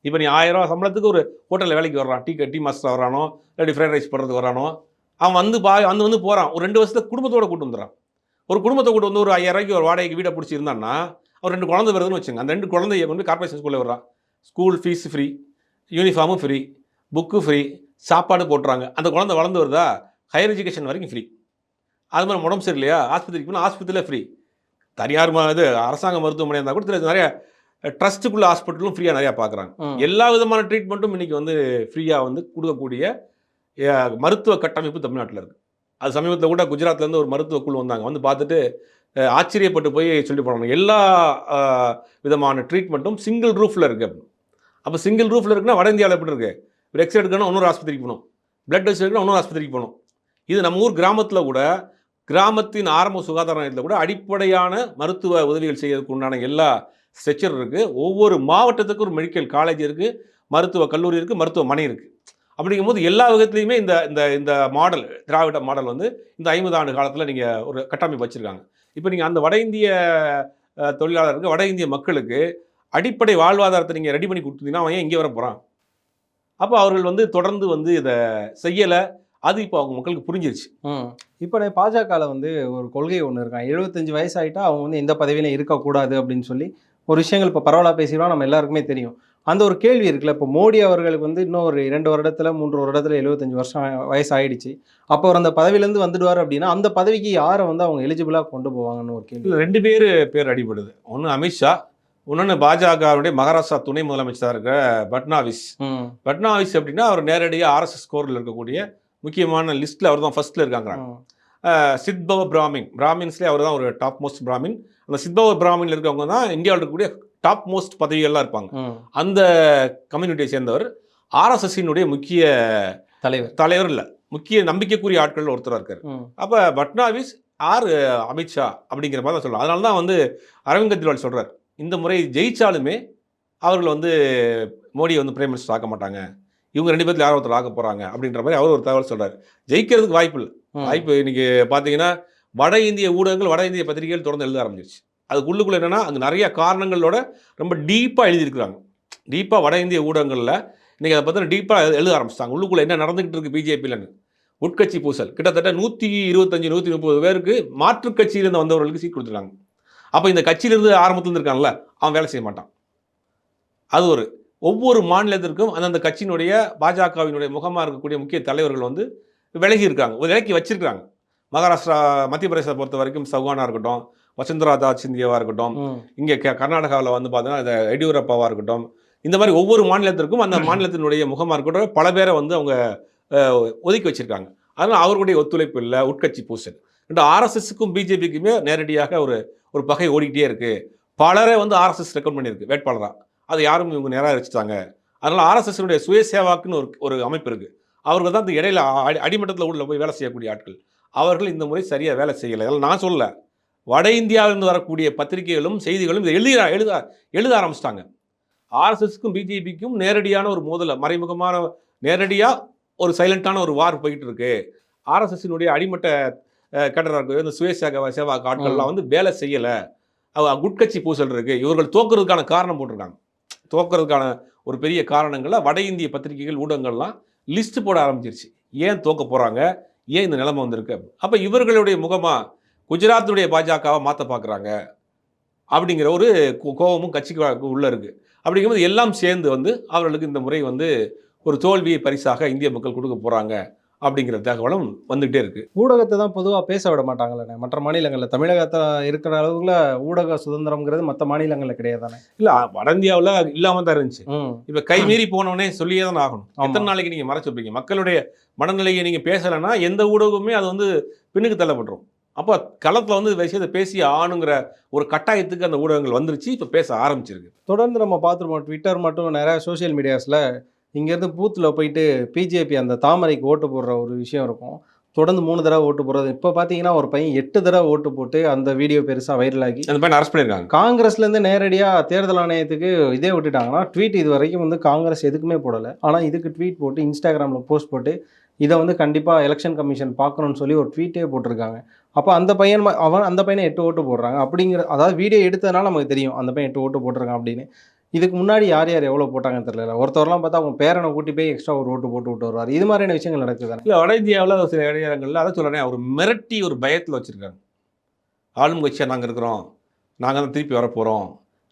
இப்போ நீ 1000 ரூபா சம்பளத்துக்கு ஒரு ஹோட்டலில் வேலைக்கு வர்றான், டீ மாஸ்டர் வரானோ, இல்லாட்டி ஃப்ரைட் ரைஸ் போடுறதுக்கு வரானோ, அவன் வந்து போகிறான். ஒரு 2 வருஷத்துக்கு குடும்பத்தோடு கூட்டு வந்துடுறான். ஒரு குடும்பத்தை கூட்டு வந்து ஒரு 5000 ரூபாய்க்கு ஒரு வாடகைக்கு வீடை பிடிச்சிருந்தான்னா, அவர் 2 குழந்தை வருதுன்னு வச்சுங்க. அந்த 2 குழந்தைய கொண்டு கார்பரேஷன் ஸ்கூலில் வர்றான். ஸ்கூல் ஃபீஸ் ஃப்ரீ, யூனிஃபார்மும் ஃப்ரீ, புக்கு ஃப்ரீ, சாப்பாடு போட்டுறாங்க. அந்த குழந்தை வளர்ந்து வருதா, ஹையர் எஜுகேஷன் வரைக்கும் ஃப்ரீ. அது மாதிரி உடம்பு சரியில்லையா ஆஸ்பத்திரிக்கு போனால் ஆஸ்பத்திரியில் ஃப்ரீ. தனியார் இது அரசாங்க மருத்துவமனை இருந்தால் கூட நிறைய ட்ரஸ்ட்டுக்குள்ள ஹாஸ்பிட்டலும் ஃப்ரீயாக நிறையா பார்க்குறாங்க. எல்லா விதமான ட்ரீட்மெண்ட்டும் இன்றைக்கி வந்து ஃப்ரீயாக வந்து கொடுக்கக்கூடிய மருத்துவ கட்டமைப்பு தமிழ்நாட்டில் இருக்குது. அது சமீபத்தில் கூட குஜராத்லேருந்து ஒரு மருத்துவ குழு வந்தாங்க, வந்து பார்த்துட்டு ஆச்சரியப்பட்டு போய் சொல்லி போனாங்க எல்லா விதமான ட்ரீட்மெண்ட்டும் சிங்கிள் ரூஃபில் இருக்குது அப்படின்னு. அப்போ சிங்கிள் ரூஃபில் இருக்குன்னா வட இந்தியாவில் எப்படி இருக்குது? ஒரு எக்ஸ்ரே எடுக்கணும் இன்னொரு ஆஸ்பத்திரிக்கு போகணும், பிளட் டெஸ்ட் எடுக்கணும் இன்னொரு ஆஸ்பத்திரிக்கு போகணும். இது நம்ம ஊர் கிராமத்தில் கூட, கிராமத்தின் ஆரம்ப சுகாதார நிலையத்தில் கூட அடிப்படையான மருத்துவ உதவிகள் செய்யறதுக்கு உண்டான எல்லா ஸ்ட்ரெச்சர் இருக்குது. ஒவ்வொரு மாவட்டத்துக்கும் ஒரு மெடிக்கல் காலேஜ் இருக்குது, மருத்துவ கல்லூரி இருக்குது, மருத்துவமனை இருக்குது. அப்படிங்கும்போது எல்லா விதத்துலையுமே இந்த இந்த இந்த மாடல், திராவிட மாடல் வந்து இந்த 50 ஆண்டு காலத்தில் நீங்கள் ஒரு கட்டமைப்பு வச்சுருக்காங்க. இப்போ நீங்கள் அந்த வட இந்திய தொழிலாளருக்கு, வட இந்திய மக்களுக்கு அடிப்படை வாழ்வாதாரத்தை நீங்கள் ரெடி பண்ணி கொடுத்தீங்கன்னா அவன் ஏன் இங்கே வர போகிறான்? அப்போ அவர்கள் வந்து தொடர்ந்து வந்து இதை செய்யலை. அது இப்போ அவங்க மக்களுக்கு புரிஞ்சிருச்சு. இப்போ பாஜகவில் வந்து ஒரு கொள்கை ஒன்று இருக்காங்க, 75 வயசு ஆகிட்டா அவங்க வந்து எந்த பதவியிலும் இருக்கக்கூடாது அப்படின்னு சொல்லி ஒரு விஷயங்கள் இப்போ பரவலாக பேசிடுவோம், நம்ம எல்லாருக்குமே தெரியும். அந்த ஒரு கேள்வி இருக்குல்ல, இப்போ மோடி அவர்களுக்கு வந்து இன்னும் ஒரு 2 வருடத்தில் 3 வருடத்தில் 75 வருஷம் வயசு ஆயிடுச்சு. அப்போ அவர் அந்த பதவியிலேருந்து வந்துடுவார் அப்படின்னா அந்த பதவிக்கு யாரை வந்து அவங்க எலிஜிபிளாக கொண்டு போவாங்கன்னு ஒரு கேள்வி. 2 பேர் அடிபடுது. ஒன்று அமித்ஷா, இன்னொன்று பாஜகவுடைய மகாராஷ்டிரா துணை முதலமைச்சராக இருக்கிற பட்னாவிஸ். பட்னாவிஸ் அப்படின்னா அவர் நேரடியாக ஆர்எஸ்எஸ் கோரில் இருக்கக்கூடிய முக்கியமான லிஸ்ட்டில் அவர் தான் ஃபர்ஸ்ட்டில் இருக்காங்க. சித்பவ பிராமின்ஸ்லேயே அவர் தான் ஒரு டாப் மோஸ்ட் பிராமின். அந்த சித்பவ பிராமின்ல இருக்கவங்க தான் இந்தியாவில் இருக்கக்கூடிய டாப் மோஸ்ட் பதவிகள்லாம் இருப்பாங்க. அந்த கம்யூனிட்டியை சேர்ந்தவர். ஆர்எஸ்எஸ்ஸினுடைய முக்கிய தலைவர் இல்லை, முக்கிய நம்பிக்கைக்குரிய ஆட்கள் ஒருத்தராக இருக்கார். அப்போ பட்னாவிஸ் அமித்ஷா அப்படிங்கிற மாதிரி தான் சொல்லலாம். அதனால தான் வந்து அரவிந்த் கெஜ்ரிவால் சொல்கிறார், இந்த முறை ஜெயிச்சாலுமே அவர்கள் வந்து மோடியை வந்து பிரைம் மினிஸ்டர் ஆக்க மாட்டாங்க, இவங்க 2 பேர்த்துல யாரோ ஒருத்தர் ஆக்க போகிறாங்க அப்படின்ற மாதிரி அவர் ஒரு தகவல் சொல்கிறார். ஜெயிக்கிறதுக்கு வாய்ப்பு இல்லை. வாய்ப்பு இன்றைக்கி பார்த்தீங்கன்னா வட இந்திய ஊடகங்கள், வட இந்திய பத்திரிகைகள் தொடர்ந்து எழுத ஆரம்பிச்சிருச்சு. அதுக்குள்ளுக்குள்ள என்னென்னா அங்கே நிறைய காரணங்களோட ரொம்ப டீப்பாக எழுதியிருக்கிறாங்க. டீப்பாக வட இந்திய ஊடகங்களில் இன்றைக்கி அதை பற்றி டீப்பாக எழுத ஆரம்பிச்சிட்டாங்க. உள்ளுக்குள்ளே என்ன நடந்துகிட்டு இருக்குது பிஜேபியிலன்னு. உட்கட்சி பூசல் கிட்டத்தட்ட 125 130 பேருக்கு மாற்றுக் கட்சியிலேருந்து வந்தவர்களுக்கு சீட் கொடுத்துருக்காங்க. அப்போ இந்த கட்சியிலேருந்து ஆரம்பத்துலேருந்து இருக்கான்ல, அவன் வேலை செய்ய மாட்டான். அது ஒவ்வொரு மாநிலத்திற்கும் அந்தந்த கட்சியினுடைய பாஜகவினுடைய முகமாக இருக்கக்கூடிய முக்கிய தலைவர்கள் வந்து விலகி இருக்காங்க, விலக்கி வச்சிருக்காங்க. மகாராஷ்டிரா, மத்திய பிரதேசத்தை பொறுத்த வரைக்கும் சௌகானாக இருக்கட்டும், வசுந்தரா தாஸ் சிந்தியாவாக இருக்கட்டும், இங்கே கர்நாடகாவில் வந்து பார்த்தீங்கன்னா இந்த எடியூரப்பாவாக இருக்கட்டும், இந்த மாதிரி ஒவ்வொரு மாநிலத்திற்கும் அந்த மாநிலத்தினுடைய முகமாக இருக்கட்டும் பல பேரை வந்து அவங்க ஒதுக்கி வச்சிருக்காங்க. அதனால் அவர்களுடைய ஒத்துழைப்பு இல்லை, உட்கட்சி பூசல். ஆர்எஸ்எஸ்க்கும் பிஜேபிக்குமே நேரடியாக ஒரு பகை ஓடிக்கிட்டே இருக்குது. பலரை வந்து ஆர்எஸ்எஸ் ரெக்கமெண்ட் பண்ணியிருக்கு வேட்பாளராக, அதை யாரும் இவங்க நிராகரிச்சிட்டாங்க. அதனால் ஆர்எஸ்எஸ்னுடைய சுயசேவாக்குன்னு ஒரு அமைப்பு இருக்குது. அவர்கள் தான் இந்த இடையில அடிமட்டத்தில் உள்ள போய் வேலை செய்யக்கூடிய ஆட்கள். அவர்கள் இந்த முறை சரியாக வேலை செய்யலை. அதனால் நான் சொல்லலை, வட இந்தியாவிலிருந்து வரக்கூடிய பத்திரிகைகளும் செய்திகளும் இதை எழுத ஆரம்பிச்சிட்டாங்க. ஆர்எஸ்எஸ்க்கும் பிஜேபிக்கும் நேரடியான ஒரு மோதல், மறைமுகமான நேரடியாக ஒரு சைலண்டான ஒரு வார் போயிட்டு இருக்கு. ஆர்எஸ்எஸ்னுடைய அடிமட்ட கட்டராக இந்த சேவா ஆட்கள்லாம் வந்து வேலை செய்யலை, உட்கட்சி பூசல் இருக்குது, இவர்கள் தோக்குறதுக்கான காரணம் போட்டிருக்காங்க. தோக்குறதுக்கான ஒரு பெரிய காரணங்களை வட இந்திய பத்திரிகைகள் ஊடகங்கள்லாம் லிஸ்ட் போட ஆரம்பிச்சிருச்சு. ஏன் தோக்க போகிறாங்க, ஏன் இந்த நிலைமை வந்திருக்கு. அப்போ இவர்களுடைய முகமாக குஜராத்துடைய பாஜகவை மாற்ற பார்க்குறாங்க அப்படிங்கிற ஒரு கோபமும் கட்சிக்கு உள்ளே இருக்குது. அப்படிங்கும்போது எல்லாம் சேர்ந்து வந்து அவர்களுக்கு இந்த முறை வந்து ஒரு தோல்வியை பரிசாக இந்திய மக்கள் கொடுக்க போகிறாங்க அப்படிங்கிற தகவலும் வந்துகிட்டே இருக்குது. ஊடகத்தை தான் பொதுவாக பேச விட மாட்டாங்களே மற்ற மாநிலங்களில். தமிழகத்தில் இருக்கிற அளவுக்குள்ள ஊடக சுதந்திரம்ங்கிறது மற்ற மாநிலங்களில் கிடையாதானே? இல்லை, வட இந்தியாவில் இல்லாமல் தான் இருந்துச்சு. இப்போ கைமீறி போனவனே சொல்லியே தான் ஆகணும். எத்தனை நாளைக்கு நீங்கள் மறைச்சு வைப்பீங்க? மக்களுடைய மனநிலையை நீங்கள் பேசலைன்னா எந்த ஊடகமே அது வந்து பின்னுக்கு தள்ளப்பட்டுரும். அப்போ களத்தில் வந்து விஷயத்தை பேசி ஆணுங்கிற ஒரு கட்டாயத்துக்கு அந்த ஊடகங்கள் வந்துருச்சு, இப்போ பேச ஆரம்பிச்சிருக்கு. தொடர்ந்து நம்ம பார்த்துருப்போம், ட்விட்டர் மட்டும் நிறையா சோஷியல் மீடியாஸில் இங்கேருந்து பூத்தில் போயிட்டு பிஜேபி அந்த தாமரைக்கு ஓட்டு போடுற ஒரு விஷயம் இருக்கும். தொடர்ந்து 3 தடவை ஓட்டு போடுறது. இப்போ பார்த்தீங்கன்னா ஒரு பையன் 8 தடவை ஓட்டு போட்டு அந்த வீடியோ பெருசாக வைரலாகி அந்த பையன் அரெஸ்ட் பண்ணியிருக்காங்க. காங்கிரஸ்லேருந்து நேரடியாக தேர்தல் ஆணையத்துக்கு இதே விட்டுட்டாங்கன்னா, ட்வீட் இது வரைக்கும் வந்து காங்கிரஸ் எதுக்குமே போடலை. ஆனால் இதுக்கு ட்வீட் போட்டு இன்ஸ்டாகிராமில் போஸ்ட் போட்டு இதை வந்து கண்டிப்பாக எலெக்ஷன் கமிஷன் பார்க்கணும்னு சொல்லி ஒரு ட்வீட்டே போட்டிருக்காங்க. அப்போ அந்த பையனை 8 ஓட்டு போடுறாங்க அப்படிங்கிற, அதாவது வீடியோ எடுத்ததுனால நமக்கு தெரியும் அந்த பையன் 8 ஓட்டு போட்டிருக்கான் அப்படின்னு. இதுக்கு முன்னாடி யார் எவ்வளோ போட்டாங்கன்னு தெரியல. ஒருத்தவரெலாம் பார்த்தா அவங்க பேரனை கூட்டி போய் எக்ஸ்ட்ரா ஒரு ஓட்டு போட்டு விட்டு வருவார். இது மாதிரியான விஷயங்கள் நடக்குது. இல்லை, வட இந்தியாவில் சில இடங்களில் அதை சொல்கிறேன், அவர் மிரட்டி ஒரு பயத்தில் வச்சுருக்காங்க. ஆளும் கட்சியாக நாங்கள் இருக்கிறோம், நாங்கள் தான் திருப்பி வரப்போகிறோம்,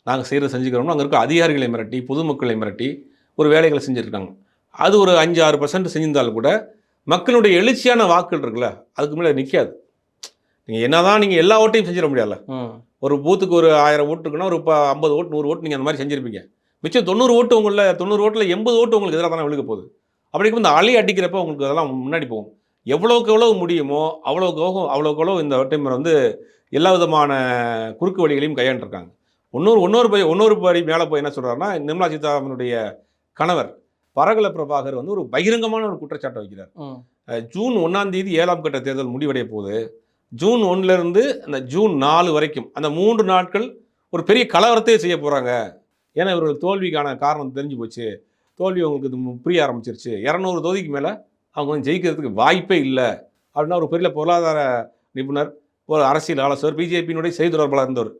நாங்கள் செய்கிறத செஞ்சுக்கிறோம்னு அங்கே இருக்க அதிகாரிகளை மிரட்டி, பொதுமக்களை மிரட்டி ஒரு வேலைகளை செஞ்சுருக்காங்க. அது ஒரு 5-6% செஞ்சிருந்தாலும் கூட மக்களுடைய எழுச்சியான வாக்குகள் இருக்குல்ல, அதுக்கு மேலே நிற்காது. நீங்கள் என்னதான் நீங்கள் எல்லா ஓட்டையும் செஞ்சிட முடியாதுல்ல. ஒரு பூத்துக்கு ஒரு 1000 ஓட்டு இருக்குன்னா ஒரு 50 ஓட்டு 100 ஓட்டு நீங்கள் அந்த மாதிரி செஞ்சுருப்பீங்க. மிச்சம் 90 ஓட்டு உங்களில் 90 ஓட்டில் 80 ஓட்டு உங்களுக்கு எதிராக தானே விழுக போகுது. அப்படி இந்த அலை அடிக்கிறப்ப உங்களுக்கு அதெல்லாம் முன்னாடி போகும். எவ்வளோக்கு எவ்வளோ முடியுமோ அவ்வளோக்கு இந்த டைம் வந்து எல்லா விதமான குறுக்கு வழிகளையும் கையாண்டுருக்காங்க. இன்னொரு படி மேலே போய் என்ன சொல்கிறாருன்னா, நிர்மலா சீதாராமனுடைய கணவர் பரகல பிரபாகர் வந்து ஒரு பகிரங்கமான ஒரு குற்றச்சாட்டை வைக்கிறார். ஜூன் 1ஆம் தேதி 7ஆம் கட்ட தேர்தல் முடிவடைய போகுது. ஜூன் 1லேருந்து அந்த ஜூன் 4 வரைக்கும் அந்த 3 நாட்கள் ஒரு பெரிய கலவரத்தையே செய்ய போகிறாங்க. ஏன்னா இவர்கள் தோல்விக்கான காரணம் தெரிஞ்சு போச்சு. தோல்வி அவங்களுக்கு இது புரிய ஆரம்பிச்சிருச்சு. 200 தொகுதிக்கு மேலே அவங்க வந்து ஜெயிக்கிறதுக்கு வாய்ப்பே இல்லை அப்படின்னா ஒரு பெரிய பொருளாதார நிபுணர், ஒரு அரசியல் ஆலோசகர், பிஜேபியினுடைய செய்தி தொடர்பாளர் இருந்தவர்,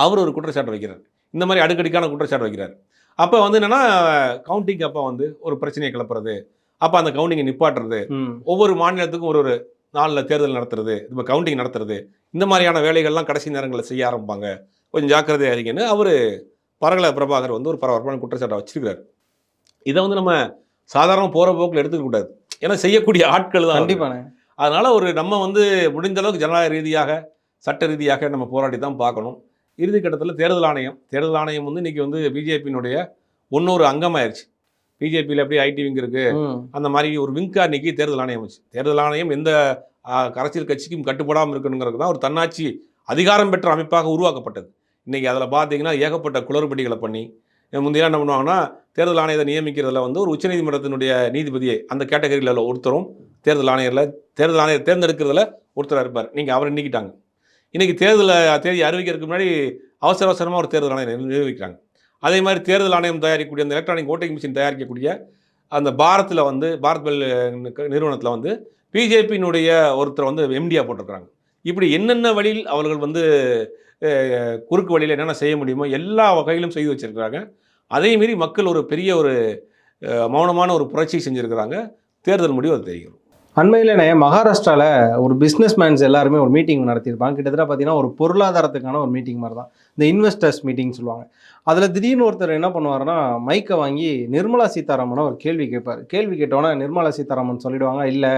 அவர் ஒரு குற்றச்சாட்டு வைக்கிறார். இந்த மாதிரி அடுக்கடிக்கான குற்றச்சாட்டு வைக்கிறார். அப்போ வந்து என்னென்னா கவுண்டிங் அப்போ வந்து ஒரு பிரச்சனையை கிளப்புறது, அப்போ அந்த கவுண்டிங்கை நிப்பாட்டுறது, ஒவ்வொரு மாநிலத்துக்கும் ஒரு நாளில் தேர்தல் நடத்துறது, இப்போ கவுண்டிங் நடத்துறது, இந்த மாதிரியான வேலைகள்லாம் கடைசி நேரங்களில் செய்ய ஆரம்பிப்பாங்க. கொஞ்சம் ஜாக்கிரதையாக இருங்கன்னு அவர் பரகல பிரபாகர் வந்து ஒரு பரபரப்பான குற்றச்சாட்டை வச்சிருக்கிறார். இதை வந்து நம்ம சாதாரண போகிற போக்கில் எடுத்துக்க கூடாது. ஏன்னா செய்யக்கூடிய ஆட்கள் தான். கண்டிப்பாக. அதனால் நம்ம வந்து முடிந்த அளவுக்கு ஜனநாயக ரீதியாக சட்ட ரீதியாக நம்ம போராடி தான் பார்க்கணும். இறுதி கட்டத்தில் தேர்தல் ஆணையம் வந்து இன்றைக்கி வந்து பிஜேபியினுடைய இன்னொரு அங்கமாயிருச்சு. பிஜேபியில் எப்படி ஐடி விங் இருக்குது, அந்த மாதிரி ஒரு விங்காக இன்றைக்கி தேர்தல் ஆணையம் வச்சு, தேர்தல் ஆணையம் எந்த அரசியல் கட்சிக்கும் கட்டுப்படாமல் இருக்கணுங்கிறது தான் ஒரு தன்னாட்சி அதிகாரம் பெற்ற அமைப்பாக உருவாக்கப்பட்டது. இன்றைக்கி அதில் பார்த்தீங்கன்னா ஏகப்பட்ட குளறுபடிகளை பண்ணி முந்தைய என்ன பண்ணுவாங்கன்னா, தேர்தல் ஆணையத்தை நியமிக்கிறதுல வந்து ஒரு உச்சநீதிமன்றத்தினுடைய நீதிபதியை அந்த கேட்டகரியில் ஒருத்தரும் தேர்தல் ஆணையர் தேர்ந்தெடுக்கிறதுல ஒருத்தராக இருப்பார். நீங்கள் அவரை நீக்கிட்டாங்க. இன்றைக்கி தேதி அறிவிக்கிறதுக்கு முன்னாடி அவசரமாக ஒரு தேர்தல் ஆணையம் நிர்வகிக்கிறாங்க. அதே மாதிரி தேர்தல் ஆணையம் தயாரிக்கக்கூடிய அந்த எலக்ட்ரானிக் ஓட்டிங் மிஷின் தயாரிக்கக்கூடிய அந்த பாரத் பெல் நிறுவனத்தில் வந்து பிஜேபியினுடைய ஒருத்தர் வந்து எம்டியாக போட்டிருக்கிறாங்க. இப்படி என்னென்ன வழியில் அவர்கள் வந்து குறுக்கு வழியில் என்னென்ன செய்ய முடியுமோ எல்லா வகையிலும் செய்து வச்சுருக்கிறாங்க. அதே மீறி மக்கள் ஒரு பெரிய ஒரு மௌனமான ஒரு புரட்சி செஞ்சுருக்கிறாங்க. தேர்தல் முடிவு அது தெரியும். அண்மையிலே மகாராஷ்டிராவில் ஒரு பிஸ்னஸ் மேன்ஸ் எல்லாருமே ஒரு மீட்டிங் நடத்தியிருப்பாங்க. கிட்டத்தட்ட பார்த்தீங்கன்னா ஒரு பொருளாதாரத்துக்கான ஒரு மீட்டிங் மாதிரி தான், இந்த இன்வெஸ்டர்ஸ் மீட்டிங் சொல்லுவாங்க. அதில் திடீர்னு ஒருத்தர் என்ன பண்ணுவார்னா, மைக்கை வாங்கி நிர்மலா சீதாராமனை ஒரு கேள்வி கேட்பார். கேள்வி கேட்டோன்னா நிர்மலா சீதாராமன் சொல்லிவிடுவாங்க, இல்லை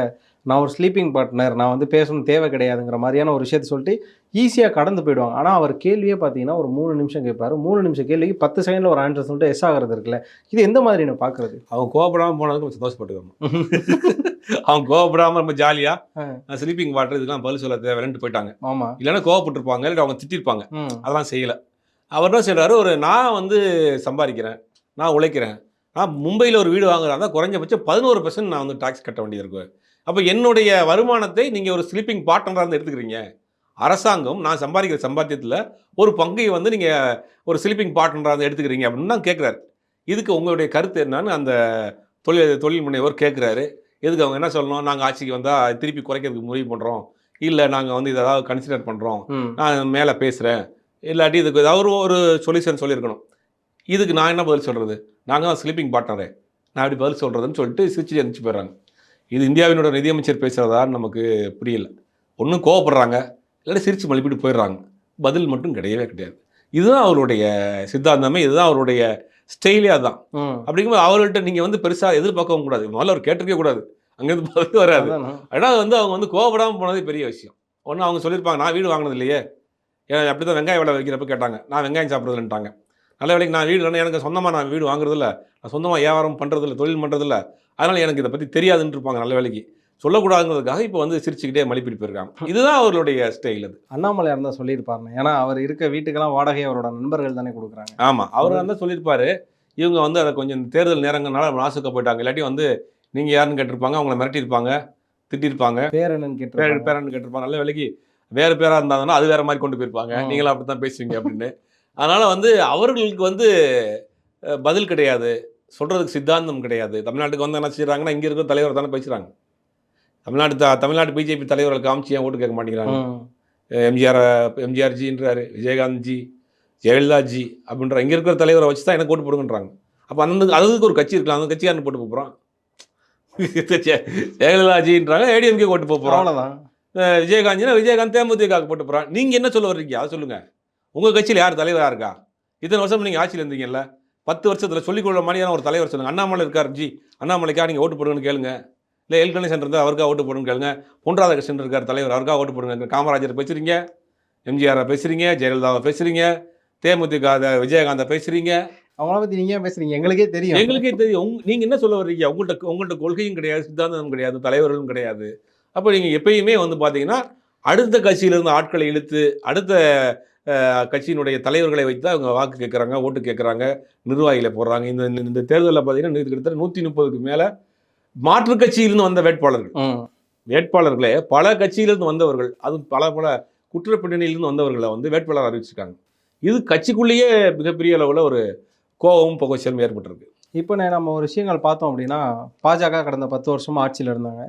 நான் ஒரு ஸ்லீப்பிங் பார்ட்னர், நான் வந்து பேசணும் தேவை கிடையாதுங்கிற மாதிரியான ஒரு விஷயத்தை சொல்லிட்டு ஈஸியாக கடந்து போயிடுவாங்க. ஆனால் அவர் கேள்வியே பார்த்தீங்கன்னா ஒரு 3 நிமிஷம் கேட்பார். 3 நிமிஷம் கேள்விக்கு 10 செகண்டில் ஒரு ஆன்சர் சொல்லிட்டு எஸ் ஆகிறது இருக்குல்ல, இது எந்த மாதிரி நான் பார்க்குறது? அவங்க கோபப்படாமல் போனதுக்கு சந்தோஷப்பட்டுக்கணும். அவங்க கோவப்படாமல் ரொம்ப ஜாலியாக ஸ்லீப்பிங் வாட்டர் இதுக்கெல்லாம் பதில் சொல்ல தேவைன்னு போயிட்டாங்க. ஆமாம், இல்லைன்னா கோவப்பட்டிருப்பாங்க, இல்லை அவங்க திட்டிருப்பாங்க. அதெல்லாம் செய்யலை. அவர் என்ன செய்கிறாரு, நான் வந்து சம்பாதிக்கிறேன், நான் உழைக்கிறேன், நான் மும்பையில் ஒரு வீடு வாங்குறாங்க, குறைஞ்சபட்சம் 11% நான் வந்து டாக்ஸ் கட்ட வேண்டியது இருக்கு. அப்போ என்னுடைய வருமானத்தை நீங்கள் ஒரு ஸ்லீப்பிங் பார்ட்னராக இருந்து எடுத்துக்கிறீங்க. அரசாங்கம் நான் சம்பாதிக்கிற சம்பாத்தியத்தில் ஒரு பங்கை வந்து நீங்கள் ஒரு ஸ்லீப்பிங் பார்ட்னராக இருந்து எடுத்துக்கிறீங்க அப்படின்னு தான் கேட்குறாரு. இதுக்கு உங்களுடைய கருத்து என்னன்னு அந்த தொழில் முனைவோர் கேட்குறாரு. எதுக்கு அவங்க என்ன சொல்லணும், நாங்கள் ஆட்சிக்கு வந்தால் திருப்பி குறைக்கிறதுக்கு முடிவு பண்ணுறோம், இல்லை நாங்கள் வந்து இதை ஏதாவது கன்சிடர் பண்ணுறோம், நான் மேலே பேசுகிறேன், இல்லாட்டி இதுக்கு ஏதாவது ஒரு சொல்யூஷன் சொல்லியிருக்கணும். இதுக்கு நான் என்ன பதில் சொல்கிறது, நாங்கள் தான் ஸ்லீப்பிங் பார்ட்னரே, நான் எப்படி பதில் சொல்கிறதுன்னு சொல்லிட்டு சிரிச்சு எழுந்துச்சு போயிடுறாங்க. இது இந்தியாவினோட நிதியமைச்சர் பேசுகிறதான்னு நமக்கு புரியல. ஒன்றும் கோவப்படுறாங்க, இல்லாட்டி சிரிச்சு மழுப்பிட்டு போயிடுறாங்க. பதில் மட்டும் கிடையவே கிடையாது. இதுதான் அவருடைய சித்தாந்தமே, இதுதான் அவருடைய ஸ்டைலே. அதுதான். அப்படிங்கும்போது அவர்கள்ட்ட நீங்கள் வந்து பெருசாக எதிர்பார்க்கவும் கூடாது. முதல்ல அவர் கேட்டிருக்கே கூடாது, அங்கேருந்து பதில் வராது. ஆனால் வந்து அவங்க வந்து கோவப்படாமல் போனதே பெரிய விஷயம். ஒன்று அவங்க சொல்லியிருப்பாங்க, நான் வீடு வாங்கினது இல்லையே, ஏன் அப்படி தான் வெங்காயம் விலை வைக்கிறப்ப கேட்டாங்க, நான் வெங்காயம் சாப்பிட்றதுன்ட்டாங்க. நல்ல வேலைக்கு நான் வீடு இல்லைன்னா எனக்கு சொந்தமாக நான் வீடு வாங்குறதில்ல, நான் சொந்தமாக வியாபாரம் பண்ணுறதில்ல, தொழில் பண்ணுறதில்ல, அதனால் எனக்கு இதை பற்றி தெரியாதுன்னு இருப்பாங்க. நல்ல வேலைக்கு சொல்லக்கூடாதுங்கிறதுக்காக இப்போ வந்து சிரிச்சுக்கிட்டே மலிப்பிட்டு போயிருக்காங்க. இதுதான் அவர்களுடைய ஸ்டைல். அது அண்ணாமலை இருந்தால் சொல்லியிருப்பாருங்க, ஏன்னா அவர் இருக்க வீட்டுக்கெல்லாம் வாடகை அவரோட நண்பர்கள் தானே கொடுக்குறாங்க. ஆமாம், அவர் இருந்தால் சொல்லியிருப்பாரு. இவங்க வந்து அதை கொஞ்சம் தேர்தல் நேரங்கள்னால நாசுக்க போயிட்டாங்க. இல்லாட்டி வந்து நீங்கள் யாருன்னு கேட்டிருப்பாங்க, அவங்கள மிரட்டியிருப்பாங்க, திட்டிருப்பாங்க, பேரன்னு கேட்டிருப்பாங்க. நல்ல வேலைக்கு வேறு பேராக இருந்தாங்கன்னா அது வேறு மாதிரி கொண்டு போயிருப்பாங்க, நீங்களும் அப்படி தான் பேசுவீங்க அப்படின்னு. அதனால் வந்து அவர்களுக்கு வந்து பதில் கிடையாது, சொல்கிறதுக்கு சித்தாந்தம் கிடையாது. தமிழ்நாட்டுக்கு வந்து என்ன செய்கிறாங்கன்னா, இங்கே இருக்கிற தலைவர் தானே பேசுகிறாங்க. தமிழ்நாட்டு பிஜேபி தலைவர்களுக்கு காமிச்சு ஏன் ஓட்டு கேட்க மாட்டேங்கிறாங்க. எம்ஜிஆர்ஜின்றாரு, விஜயகாந்த் ஜி, ஜெயலலிதா ஜி அப்படின்ற இங்கே இருக்கிற தலைவரை வச்சு தான் எனக்கு ஓட்டு போடுங்கன்றாங்க. அப்போ அதுக்கு ஒரு கட்சி இருக்கலாம், அந்த கட்சியாருன்னு போட்டு போகிறான். ஜெயலலிதா ஜின்றாங்க, ஏடிஎம்கே ஓட்டு போகிறோம். அவ்வளோதான். விஜயகாந்த் தேமுதிகாவுக்கு போட்டு போகிறான். நீங்கள் என்ன சொல்ல வர்றீங்க அதை சொல்லுங்கள். உங்கள் கட்சியில் யார் தலைவராக இருக்கா? இத்தனை வருஷம் நீங்கள் ஆட்சியில் இருந்தீங்கல்ல, 10 வருஷத்தில் சொல்லிக்கொள்ள மாதிரியான ஒரு தலைவர் சொல்லுங்கள். அண்ணாமலை இருக்கார் ஜி, அண்ணாமலைக்கா நீங்கள் ஓட்டு போடுங்கன்னு கேளுங்க. இல்லை எல் கணேசன் இருந்தால் அவருக்காக ஓட்டு போடுங்க கேளுங்க. பொன் ராதாகிருஷ்ணன் இருக்கார் தலைவர், அவருக்காக ஓட்டு போடுங்க. காமராஜரை பேசுகிறீங்க, எம்ஜிஆரை பேசுகிறீங்க, ஜெயலலிதாவை பேசுகிறீங்க, தேமுதிக விஜயகாந்தை பேசுகிறீங்க. அவங்கள பற்றி நீங்கள் ஏன் பேசுகிறீங்க? எங்களுக்கே தெரியும். எங்களுக்கே தெரியும். நீங்கள் என்ன சொல்ல வர்றீங்க? உங்கள்கிட்ட கொள்கையும் கிடையாது, சித்தாந்தமும் கிடையாது, தலைவர்களும் கிடையாது. அப்போ நீங்கள் எப்பயுமே வந்து பார்த்தீங்கன்னா அடுத்த கட்சியிலிருந்து ஆட்களை இழுத்து அடுத்த கட்சியினுடைய தலைவர்களை வைத்து தான் அவங்க வாக்கு கேட்குறாங்க, ஓட்டு கேட்குறாங்க, நிர்வாகிகளை போடுறாங்க. இந்த தேர்தலில் பார்த்தீங்கன்னா கிட்டத்தட்ட 130க்கு மேலே மாற்றுக் கட்சியிலிருந்து வந்த வேட்பாளர்களே பல கட்சியிலிருந்து வந்தவர்கள், அதுவும் பல குற்ற பின்னணியிலிருந்து வந்தவர்களை வந்து வேட்பாளர் அறிவிச்சிருக்காங்க. இது கட்சிக்குள்ளேயே மிகப்பெரிய அளவில் ஒரு கோபமும் புகைச்சலும் ஏற்பட்டிருக்கு. இப்போ நம்ம ஒரு விஷயங்கள் பார்த்தோம் அப்படின்னா, பாஜக கடந்த 10 வருஷமாக ஆட்சியில் இருந்தாங்க.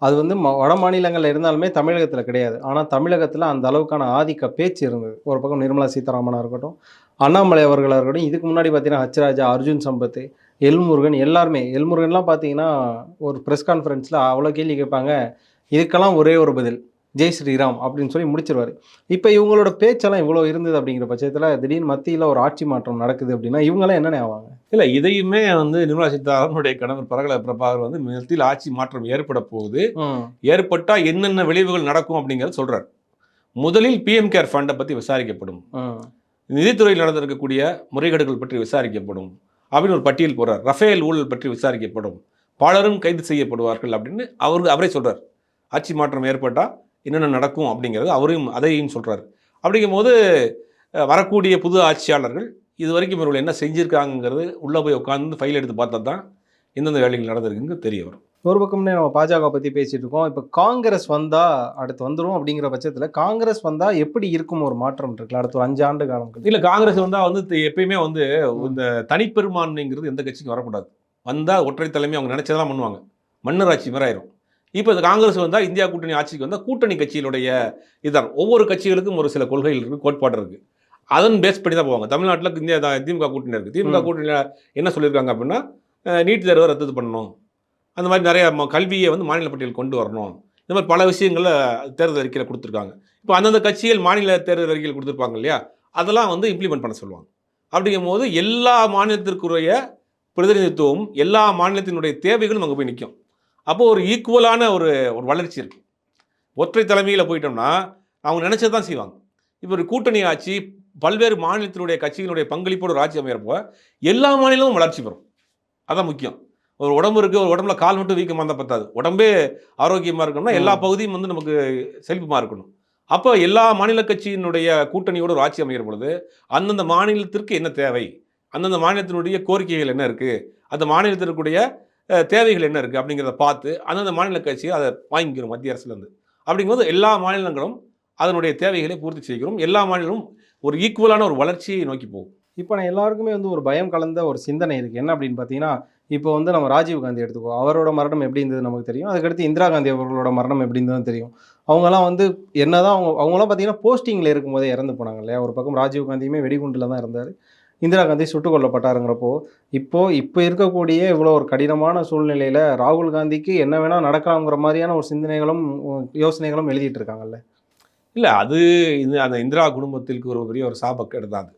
அது வந்து வட மாநிலங்களில் இருந்தாலுமே தமிழகத்தில் கிடையாது. ஆனால் தமிழகத்தில் அந்த அளவுக்கான ஆதிக்க பேச்சு இருந்தது. ஒரு பக்கம் நிர்மலா சீதாராமனாக இருக்கட்டும், அண்ணாமலை அவர்களாக இருக்கட்டும், இதுக்கு முன்னாடி பார்த்தீங்கன்னா ஹச் ராஜா, அர்ஜுன் சம்பத், எல்முருகன் எல்லாருமே. எல்முருகன்லாம் பார்த்தீங்கன்னா ஒரு ப்ரெஸ் கான்ஃபரன்ஸில் அவ்வளோ கேள்வி கேட்பாங்க, இதுக்கெல்லாம் ஒரே ஒரு பதில், ஜெய் ஸ்ரீராம் அப்படின்னு சொல்லி முடிச்சிருவார். இப்போ இவங்களோட பேச்செல்லாம் இவ்வளோ இருந்தது அப்படிங்கிற பட்சத்தில் திடீர்னு மத்தியில் ஒரு ஆட்சி மாற்றம் நடக்குது அப்படின்னா இவங்களாம் என்னென்ன ஆவாங்க? இல்லை, இதையுமே வந்து நிர்மலா சீதாராமனுடைய கணவர் பரகல பிரபாகர் வந்து மத்தியில் ஆட்சி மாற்றம் ஏற்பட போகுது, ஏற்பட்டால் என்னென்ன விளைவுகள் நடக்கும் அப்படிங்கிறத சொல்கிறார். முதலில் பிஎம் கேர் ஃபண்டை பற்றி விசாரிக்கப்படும், நிதித்துறையில் நடந்திருக்கக்கூடிய முறைகேடுகள் பற்றி விசாரிக்கப்படும் அப்படின்னு ஒரு பட்டியல் போடுறார். ரஃபேல் ஊழல் பற்றி விசாரிக்கப்படும், பலரும் கைது செய்யப்படுவார்கள் அப்படின்னு அவரே சொல்கிறார். ஆட்சி மாற்றம் ஏற்பட்டால் என்னென்ன நடக்கும் அப்படிங்கிறது அதையும் சொல்கிறார். அப்படிங்கும்போது வரக்கூடிய புது ஆட்சியாளர்கள் இது வரைக்கும் இவர்கள் என்ன செஞ்சுருக்காங்கிறது உள்ளே போய் உட்காந்து ஃபைல் எடுத்து பார்த்தா தான் எந்தெந்த வேலைகள் நடந்திருக்குங்க தெரிய வரும். ஒரு பக்கம்னே நம்ம பாஜக பற்றி பேசிகிட்டு இருக்கோம். இப்போ காங்கிரஸ் வந்தால் அடுத்து வந்துடும் அப்படிங்கிற பட்சத்தில் காங்கிரஸ் வந்தால் எப்படி இருக்கும் ஒரு மாற்றம் இருக்குல்ல அடுத்த ஒரு 5 ஆண்டு காலம்? இல்லை, காங்கிரஸ் வந்தால் வந்து எப்பயுமே வந்து இந்த தனிப்பெரும்பான்மைங்கிறது எந்த கட்சிக்கும் வரக்கூடாது. வந்தால் ஒற்றை தலைமை அவங்க நினச்சதெல்லாம் பண்ணுவாங்க, மன்னர் ஆட்சி மாதிரி ஆயிரும். இப்போ இந்த காங்கிரஸ் வந்தால் இந்தியா கூட்டணி ஆட்சிக்கு வந்தால் கூட்டணி கட்சியினுடைய இதுதான். ஒவ்வொரு கட்சிகளுக்கும் ஒரு சில கொள்கைகள் இருக்குது, கோட்பாடு இருக்குது, அதன் பேஸ் பண்ணி தான் போவாங்க. தமிழ்நாட்டில் திமுக கூட்டணி இருக்குது. திமுக கூட்டணியில் என்ன சொல்லியிருக்காங்க அப்படின்னா, நீட் தேர்வை ரத்து பண்ணணும், அந்த மாதிரி நிறைய கல்வியை வந்து மாநில பட்டியல் கொண்டு வரணும், இந்த மாதிரி பல விஷயங்களை தேர்தல் அறிக்கையில் கொடுத்துருக்காங்க. இப்போ அந்தந்த கட்சிகள் மாநில தேர்தல் அறிக்கையில் கொடுத்துருப்பாங்க இல்லையா, அதெல்லாம் வந்து இம்ப்ளிமெண்ட் பண்ண சொல்லுவாங்க. அப்படிங்கும் போது எல்லா மாநிலத்திற்குரிய பிரதிநிதித்துவம், எல்லா மாநிலத்தினுடைய தேவைகளும் அங்கே போய் நிற்கும். அப்போது ஒரு ஈக்குவலான ஒரு வளர்ச்சி இருக்குது. ஒற்றை தலைமையில் போயிட்டோம்னா அவங்க நினச்சது தான் செய்வாங்க. இப்போ ஒரு கூட்டணி ஆட்சி பல்வேறு மாநிலத்தினுடைய கட்சிகளுடைய பங்களிப்போடு ஒரு ஆட்சி அமைகிறப்போ எல்லா மாநிலமும் வளர்ச்சி பெறும். அதான் முக்கியம். ஒரு உடம்பு இருக்குது, ஒரு உடம்புல கால் மட்டும் வீக்கமாக இருந்தால் பத்தாது, உடம்பே ஆரோக்கியமாக இருக்கணும்னா எல்லா பகுதியும் வந்து நமக்கு செழிப்புமாக இருக்கணும். அப்போ எல்லா மாநில கட்சியினுடைய கூட்டணியோடு ஒரு ஆட்சி அமைகிற பொழுது அந்தந்த மாநிலத்திற்கு என்ன தேவை, அந்தந்த மாநிலத்தினுடைய கோரிக்கைகள் என்ன இருக்குது, அந்த மாநிலத்திற்குடைய தேவைகள் என்ன இருக்குது அப்படிங்கிறத பார்த்து அந்தந்த மாநில கட்சி அதை வாங்கிக்கிறோம் மத்திய அரசுலேருந்து. அப்படிங்கும்போது எல்லா மாநிலங்களும் அதனுடைய தேவைகளை பூர்த்தி செய்கிறோம், எல்லா மாநிலமும் ஒரு ஈக்குவலான ஒரு வளர்ச்சியை நோக்கி போகும். இப்போ நான் எல்லாருக்குமே வந்து ஒரு பயம் கலந்த ஒரு சிந்தனை இருக்குது. என்ன அப்படின்னு பார்த்தீங்கன்னா, இப்போ வந்து நம்ம ராஜீவ் காந்தி எடுத்துக்கோ, அவரோட மரணம் எப்படி இருந்தது நமக்கு தெரியும். அதுக்கடுத்து இந்திரா காந்தி அவர்களோட மரணம் எப்படி இருந்ததுன்னு தெரியும். அவங்களாம் வந்து என்னதான் அவங்களாம் பார்த்தீங்கன்னா போஸ்டிங்கில் இருக்கும்போதே இறந்து போனாங்க இல்லையா. ஒரு பக்கம் ராஜீவ் காந்தியுமே வெடிகுண்டில் தான் இருந்தார், இந்திரா காந்தி சுட்டுக் கொல்லப்பட்டாருங்கிறப்போ இப்போ இருக்கக்கூடிய இவ்வளோ ஒரு கடினமான சூழ்நிலையில் ராகுல் காந்திக்கு என்ன வேணால் நடக்கலாங்கிற மாதிரியான ஒரு சிந்தனைகளும் யோசனைகளும் எழுதிட்டு இருக்காங்கல்ல. இல்லை, அது அந்த இந்திரா குடும்பத்திற்கு ஒரு பெரிய ஒரு சாபக்கேடு தான் அது.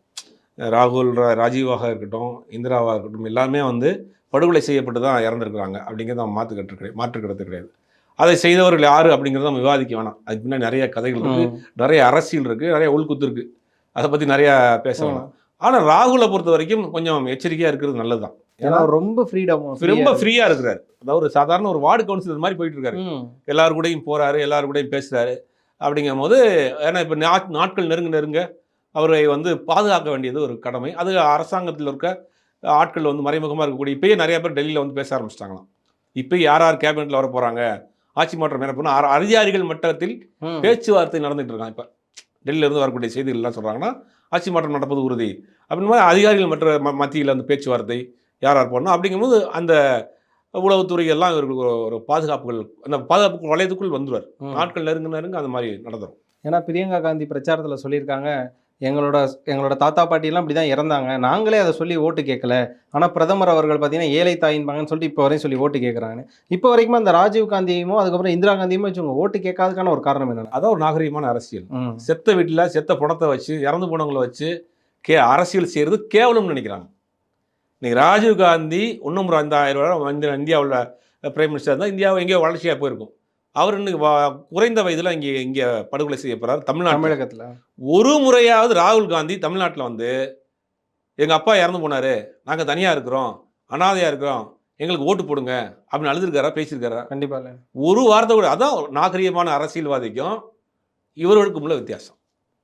ராகுல், ராஜீவாக இருக்கட்டும், இந்திராவாக இருக்கட்டும், எல்லாமே வந்து படுகொலை செய்யப்பட்டு தான் இறந்துருக்குறாங்க அப்படிங்கிறது நம்ம மாற்றுக்கிறது கிடையாது. அதை செய்தவர்கள் யார் அப்படிங்கிறத நம்ம விவாதிக்க வேணாம். அதுக்கு பின்னாடி நிறைய கதைகள் இருக்குது, நிறைய அரசியல் இருக்குது, நிறைய உள்குத்து இருக்குது, அதை பற்றி நிறையா பேச வேணாம். ஆனால் ராகுலை பொறுத்த வரைக்கும் கொஞ்சம் எச்சரிக்கையாக இருக்கிறது நல்லது தான். ஏன்னா ரொம்ப ஃப்ரீயாக இருக்கிறாரு. அதாவது சாதாரண ஒரு வார்டு கவுன்சிலர் மாதிரி போயிட்டு இருக்காரு, எல்லாரு கூடயும் போகிறாரு, எல்லாரு கூடயும் பேசுகிறாரு. அப்படிங்கும் போது ஏன்னா இப்போ நாட்கள் நெருங்க அவரை வந்து பாதுகாக்க வேண்டியது ஒரு கடமை. அது அரசாங்கத்தில் இருக்க ஆட்கள் வந்து மறைமுகமாக இருக்கக்கூடிய இப்போயே நிறைய பேர் டெல்லியில் வந்து பேச ஆரம்பிச்சிட்டாங்களாம். இப்போ யார் கேபினெட்டில் வர போகிறாங்க, ஆட்சி மாற்றம் என்ன பண்ணால் அதிகாரிகள் மட்டத்தில் பேச்சுவார்த்தை நடந்துகிட்டு இருக்காங்க. இப்போ டெல்லியிலேருந்து வரக்கூடிய செய்திகள்லாம் சொல்கிறாங்கன்னா ஆட்சி மாற்றம் நடப்பது உறுதி அப்படின்னு மாதிரி அதிகாரிகள் மத்தியில் அந்த பேச்சுவார்த்தை யார் போடணும். அப்படிங்கும்போது அந்த உளவுத்துறை எல்லாம் இவர்களுக்கு ஒரு பாதுகாப்புகள், அந்த பாதுகாப்பு வளையத்துக்குள் வந்துடுவார். நாட்கள் நெருங்க அந்த மாதிரி நடந்துடும். ஏன்னா பிரியங்கா காந்தி பிரச்சாரத்தில் சொல்லியிருக்காங்க, எங்களோட தாத்தா பாட்டியெல்லாம் அப்படி தான் இறந்தாங்க, நாங்களே அதை சொல்லி ஓட்டு கேட்கல, ஆனால் பிரதமர் அவர்கள் பார்த்தீங்கன்னா ஏழை தாயின்பாங்கன்னு சொல்லிட்டு இப்போ வரையும் சொல்லி ஓட்டு கேட்குறாங்க. இப்போ வரைக்கும் அந்த ராஜீவ் காந்தியுமோ அதுக்கப்புறம் இந்திரா காந்தியுமோ வச்சுங்க ஓட்டு கேட்காதுக்கான ஒரு காரணம் என்னென்ன? அதான் ஒரு நாகரிகமான அரசியல். செத்த வீட்டில் செத்த பணத்தை வச்சு, இறந்து போனவங்களை வச்சு அரசியல் செய்கிறது கேவலம்னு நினைக்கிறாங்க. இன்னைக்கு ராஜீவ் காந்தி இன்னும் ஒரு 5000 இந்தியாவில் பிரைம் மினிஸ்டர் தான் இந்தியாவை எங்கேயோ வளர்ச்சியாக போயிருக்கும். அவர் இன்னைக்கு குறைந்த வயதில் இங்கே படுகொலை செய்யப்படுறார் தமிழகத்துல. ஒரு முறையாவது ராகுல் காந்தி தமிழ்நாட்டில் வந்து எங்கள் அப்பா இறந்து போனார், நாங்கள் தனியாக இருக்கிறோம், அனாதையாக இருக்கிறோம், எங்களுக்கு ஓட்டு போடுங்க அப்படின்னு அழுதுருக்காரா, பேசியிருக்காரா? கண்டிப்பா இல்ல. ஒரு வார்த்தை கூட. அதான் நாகரிகமான அரசியல்வாதிக்கும் இவர்களுக்கும் உள்ள வித்தியாசம்.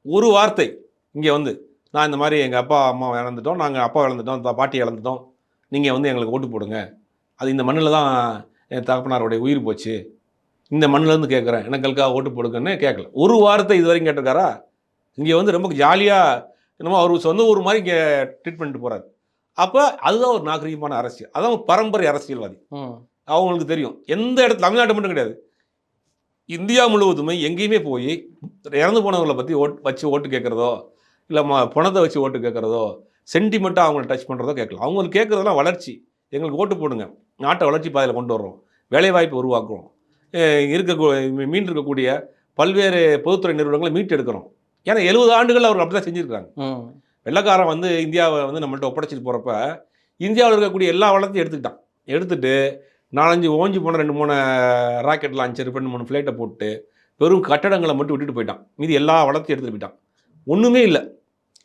ஒரு வார்த்தை இங்கே வந்து நான் இந்த மாதிரி எங்கள் அப்பா அம்மா இழந்துட்டோம், நாங்கள் அப்பா இழந்துட்டோம், பாட்டி இழந்துட்டோம், நீங்கள் வந்து எங்களுக்கு ஓட்டு போடுங்க, அது இந்த மண்ணில் தான் என் தகப்பனாருடைய உயிர் போச்சு, இந்த மண்ணிலேருந்து கேட்குறேன், எனக்களுக்காக ஓட்டு போடுங்கன்னு கேட்கல. ஒரு வார்த்தை இது வரைக்கும் கேட்டிருக்காரா? இங்கே வந்து ரொம்ப ஜாலியாக என்னமோ அவர் சொந்த ஊர் மாதிரி இங்கே ட்ரீட் பண்ணிட்டு போகிறார். அப்போ அதுதான் ஒரு நாகரிகமான அரசியல், அதான் ஒரு பரம்பரை அரசியல்வாதி. அவங்களுக்கு தெரியும் எந்த இடத்துல, தமிழ்நாட்டு மட்டும் கிடையாது, இந்தியா முழுவதுமே எங்கேயுமே போய் இறந்து போனவங்களை பற்றி வச்சு ஓட்டு கேட்குறதோ, இல்லை பணத்தை வச்சு ஓட்டு கேட்குறதோ, சென்டிமெண்ட்டாக அவங்கள டச் பண்ணுறதோ கேட்கலாம். அவங்களுக்கு கேட்குறதெல்லாம் வளர்ச்சி, எங்களுக்கு ஓட்டு போடுங்க, நாட்டை வளர்ச்சி பாதையில் கொண்டு வர்றோம், வேலைவாய்ப்பு உருவாக்குறோம், இருக்கக்கூடிய பல்வேறு பொதுத்துறை நிறுவனங்களை மீட்டு எடுக்கிறோம். ஏன்னா 70 ஆண்டுகள் அவர்கள் அப்படி தான் செஞ்சுருக்காங்க. வெள்ளக்காரன் வந்து இந்தியாவை வந்து நம்மள்ட்ட ஒப்படைச்சிட்டு போகிறப்ப இந்தியாவில் இருக்கக்கூடிய எல்லா வளத்தையும் எடுத்துட்டு 4-5 ஓஞ்சி போன 2-3 ராக்கெட் லான்ச்சர் 2-3 ஃப்ளைட்டை போட்டு வெறும் கட்டடங்களை மட்டும் விட்டுட்டு போயிட்டான். மீதி எல்லா வளத்தையும் எடுத்துகிட்டு போயிட்டான், ஒன்றுமே இல்லை.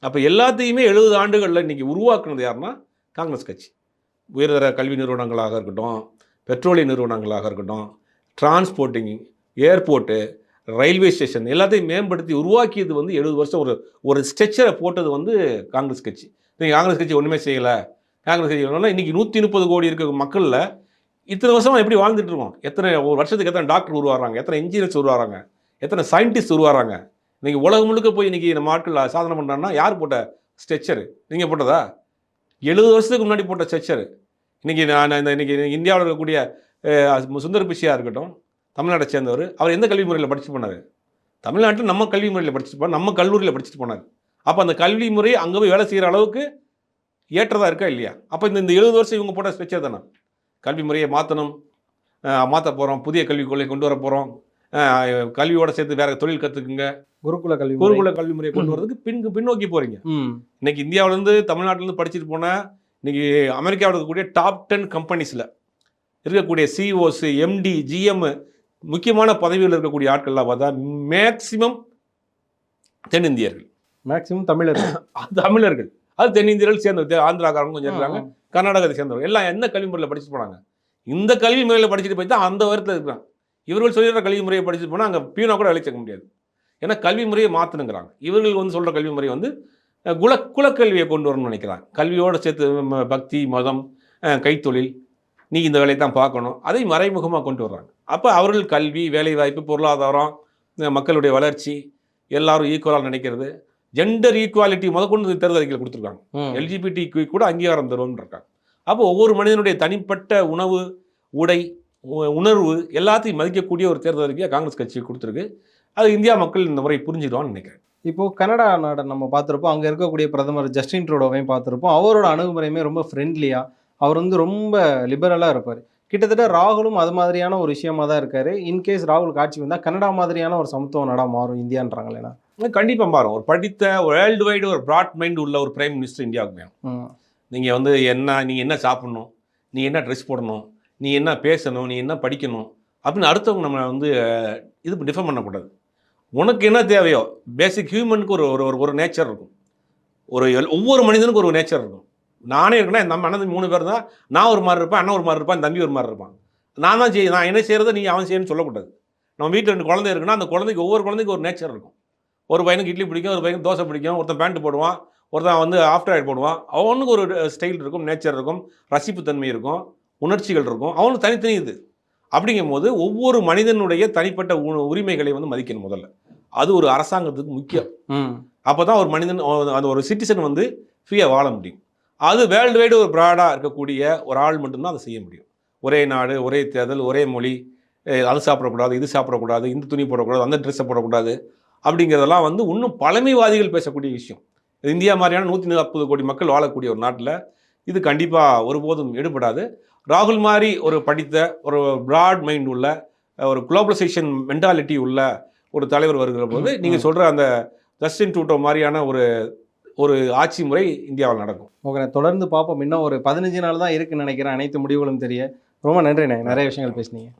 அப்போ எல்லாத்தையுமே 70 ஆண்டுகளில் இன்றைக்கி உருவாக்குனது யாருன்னா காங்கிரஸ் கட்சி. உயர்தர கல்வி நிறுவனங்களாக இருக்கட்டும், பெட்ரோலிய நிறுவனங்களாக இருக்கட்டும், டிரான்ஸ்போர்ட்டிங், ஏர்போர்ட்டு, ரயில்வே ஸ்டேஷன் எல்லாத்தையும் மேம்படுத்தி உருவாக்கியது வந்து 70 வருஷம் ஒரு ஸ்ட்ரெச்சரை போட்டது வந்து காங்கிரஸ் கட்சி. நீங்கள் காங்கிரஸ் கட்சி ஒன்றுமே செய்யலை, காங்கிரஸ் கட்சி இன்றைக்கி 130 கோடி இருக்க மக்களில் இத்தனை வருஷமாக எப்படி வாழ்ந்துட்டு இருக்கோம்? எத்தனை ஒரு வருஷத்துக்கு எத்தனை டாக்டர் உருவாகிறாங்க, எத்தனை இன்ஜினியர்ஸ் உருவாகிறாங்க, எத்தனை சயின்டிஸ்ட் உருவாகிறாங்க? இன்றைக்கி உலகம் முழுக்க போய் இன்றைக்கி நம்ம ஆட்கள் சாதனை பண்ணுறாங்கன்னா யார் போட்ட ஸ்ட்ரெச்சரு? நீங்கள் போட்டதா? 70 வருஷத்துக்கு முன்னாடி போட்ட ஸ்ட்ரெச்சரு. இன்றைக்கி இன்றைக்கி இந்தியாவில் இருக்கக்கூடிய சுந்தர் பிச்சையாக இருக்கட்டும், தமிழ்நாட்டை சேர்ந்தவர், அவர் எந்த கல்வி முறையில் படிச்சுட்டு போனார்? தமிழ்நாட்டில் நம்ம கல்வி முறையில் படிச்சுட்டு போனார், நம்ம கல்லூரியில் படிச்சுட்டு போனார். அப்போ அந்த கல்வி முறை அங்கே போய் வேலை செய்கிற அளவுக்கு ஏற்றதாக இருக்கா இல்லையா? அப்போ இந்த 70 வருஷம் இவங்க போட்ட ஸ்ட்ரெச்சர் தானே. கல்வி முறையை மாற்ற போகிறோம், புதிய கல்விக் கொள்கை கொண்டு வர போகிறோம், கல்வியோடு சேர்த்து வேறு தொழில் கற்றுக்குங்க, குருகுல கல்வி முறையை கொண்டு வரதுக்கு பின்னோக்கி போகிறீங்க. இன்றைக்கி இந்தியாவிலேருந்து தமிழ்நாட்டிலேருந்து படிச்சுட்டு போனால் இன்றைக்கி அமெரிக்காவில் இருக்கக்கூடிய டாப் 10 கம்பெனிஸில் இருக்கக்கூடிய சிஓஸ், எம்டி, ஜிஎம், முக்கியமான பதவியில் இருக்கக்கூடிய ஆட்கள்லாம் பார்த்தா மேக்சிமம் தென்னிந்தியர்கள், மேக்சிமம் தமிழர்கள். அது தென்னிந்தியர்கள் சேர்ந்தவர், ஆந்திராக்காரங்க கொஞ்சம் இருக்காங்க, கர்நாடகத்தை சேர்ந்தவர், எல்லாம் என்ன கல்வி முறையில் படிச்சுட்டு போனாங்க? இந்த கல்வி முறையில் படிச்சுட்டு போய் தான் அந்த வருடத்தில் இருக்கிறாங்க. இவர்கள் சொல்லிடுற கல்வி முறையை படிச்சுட்டு போனால் அங்கே பியூனா கூட வேலை செய்ய முடியாது. ஏன்னா கல்வி முறையை மாற்றணுங்கிறாங்க. இவர்கள் வந்து சொல்கிற கல்வி முறை வந்து குலக்கல்வியை கொண்டு வரணும்னு நினைக்கிறாங்க. கல்வியோடு சேர்த்து பக்தி, மதம், கைத்தொழில், நீ இந்த வேலையை தான் பார்க்கணும், அதை மறைமுகமாக கொண்டு வர்றாங்க. அப்போ அவர்கள் கல்வி, வேலைவாய்ப்பு, பொருளாதாரம், மக்களுடைய வளர்ச்சி எல்லாரும் ஈக்குவலாக நினைக்கிறது, ஜெண்டர் ஈக்குவாலிட்டி முதற்கொண்டு தேர்தல் அறிக்கையில் கொடுத்துருக்காங்க. LGBT கூட அங்கீகாரம் தருவோம்னு இருக்காங்க. அப்போ ஒவ்வொரு மனிதனுடைய தனிப்பட்ட உணவு, உடை, உணர்வு எல்லாத்தையும் மதிக்கக்கூடிய ஒரு தேர்தல் அறிக்கையை காங்கிரஸ் கட்சி கொடுத்துருக்கு. அது இந்தியா மக்கள் இந்த முறை புரிஞ்சுடுவான்னு நினைக்கிறேன். இப்போது கனடா நாடை நம்ம பார்த்துருப்போம், அங்கே இருக்கக்கூடிய பிரதமர் ஜஸ்டின் ட்ரூடோவையும் பார்த்துருப்போம். அவரோட அணுகுமுறையுமே ரொம்ப ஃப்ரெண்ட்லியாக, அவர் வந்து ரொம்ப லிபரலாக இருப்பார். கிட்டத்தட்ட ராகுலும் அது மாதிரியான ஒரு விஷயமா தான் இருக்காரு. இன்கேஸ் ராகுல் காட்சி வந்தால் கனடா மாதிரியான ஒரு சமத்துவ நாடாக மாறும் இந்தியான்றாங்களேண்ணா. கண்டிப்பாக மாறும். ஒரு படித்த, ஒரு வேர்ல்டு வைடு ஒரு ப்ராட் மைண்ட் உள்ள ஒரு பிரைம் மினிஸ்டர் இந்தியாவுக்கு வேணும். நீங்கள் வந்து நீங்கள் என்ன சாப்பிட்ணும், நீ என்ன ட்ரெஸ் போடணும், நீ என்ன பேசணும், நீ என்ன படிக்கணும் அப்படின்னு அடுத்தவங்க நம்ம வந்து இது டிஃபைன் பண்ணக்கூடாது. உனக்கு என்ன தேவையோ பேசிக் ஹியூமனுக்கு ஒரு நேச்சர் இருக்கும். ஒவ்வொரு மனிதனுக்கும் ஒரு நேச்சர் இருக்கும். நானே இருக்கேன்னா நம்ம அண்ணன் 3 பேர் தான், நான் ஒரு மாதிரி இருப்பேன், அண்ணன் ஒரு மாதிரி இருப்பான், தம்பி ஒரு மாதிரி இருப்பான். நான் என்ன செய்கிறத நீ அவன் செய்யணும்னு சொல்லக்கூடாது. நம்ம வீட்டில் 2 குழந்தை இருக்குன்னா அந்த குழந்தைக்கு ஒவ்வொரு குழந்தைக்கும் ஒரு நேச்சர் இருக்கும். ஒரு பையனுக்கு இட்லி பிடிக்கும், ஒரு பையனுக்கு தோசை பிடிக்கும், ஒருத்தன் பேண்ட் போடுவான், ஒருத்தன் வந்து ஆஃப்டர் ஆய்ட் போடுவான். அவனுக்கு ஒரு ஸ்டைல் இருக்கும், நேச்சர் இருக்கும், ரசிப்புத்தன்மை இருக்கும், உணர்ச்சிகள் இருக்கும், அவனுக்கு தனித்தனி இது. அப்படிங்கும் போது ஒவ்வொரு மனிதனுடைய தனிப்பட்ட உரிமைகளை வந்து மதிக்கணும் முதல்ல. அது ஒரு அரசாங்கத்துக்கு முக்கியம். அப்போ தான் ஒரு மனிதன், அந்த ஒரு சிட்டிசன் வந்து ஃப்ரீயாக வாழ முடியும். அது வேர்ல்டு வைடு ஒரு ப்ராடாக இருக்கக்கூடிய ஒரு ஆள் மட்டும்தான் அதை செய்ய முடியும். ஒரே நாடு, ஒரே தேர்தல், ஒரே மொழி, அது சாப்பிடக்கூடாது, இது சாப்பிடக்கூடாது, இந்த துணி போடக்கூடாது, அந்த ட்ரெஸ்ஸை போடக்கூடாது அப்படிங்கிறதெல்லாம் வந்து இன்னும் பழமைவாதிகள் பேசக்கூடிய விஷயம். இந்தியா மாதிரியான 140 கோடி மக்கள் வாழக்கூடிய ஒரு நாட்டில் இது கண்டிப்பாக ஒருபோதும் எடுபடாது. ராகுல் மாதிரி ஒரு படித்த, ஒரு ப்ராட் மைண்ட் உள்ள, ஒரு குளோபலைசேஷன் மென்டாலிட்டி உள்ள ஒரு தலைவர் வருகிற போது நீங்கள் சொல்கிற அந்த ஜஸ்டின் ட்ரூடோ மாதிரியான ஒரு ஆட்சி முறை இந்தியாவில் நடக்கும். ஓகே, தொடர்ந்து பார்ப்போம். இன்னும் ஒரு 15 நாள் தான் இருக்குன்னு நினைக்கிறேன் அனைத்து முடிவுகளும் தெரிய. ரொம்ப நன்றிண்ணே, நிறைய விஷயங்கள் பேசுனீங்க.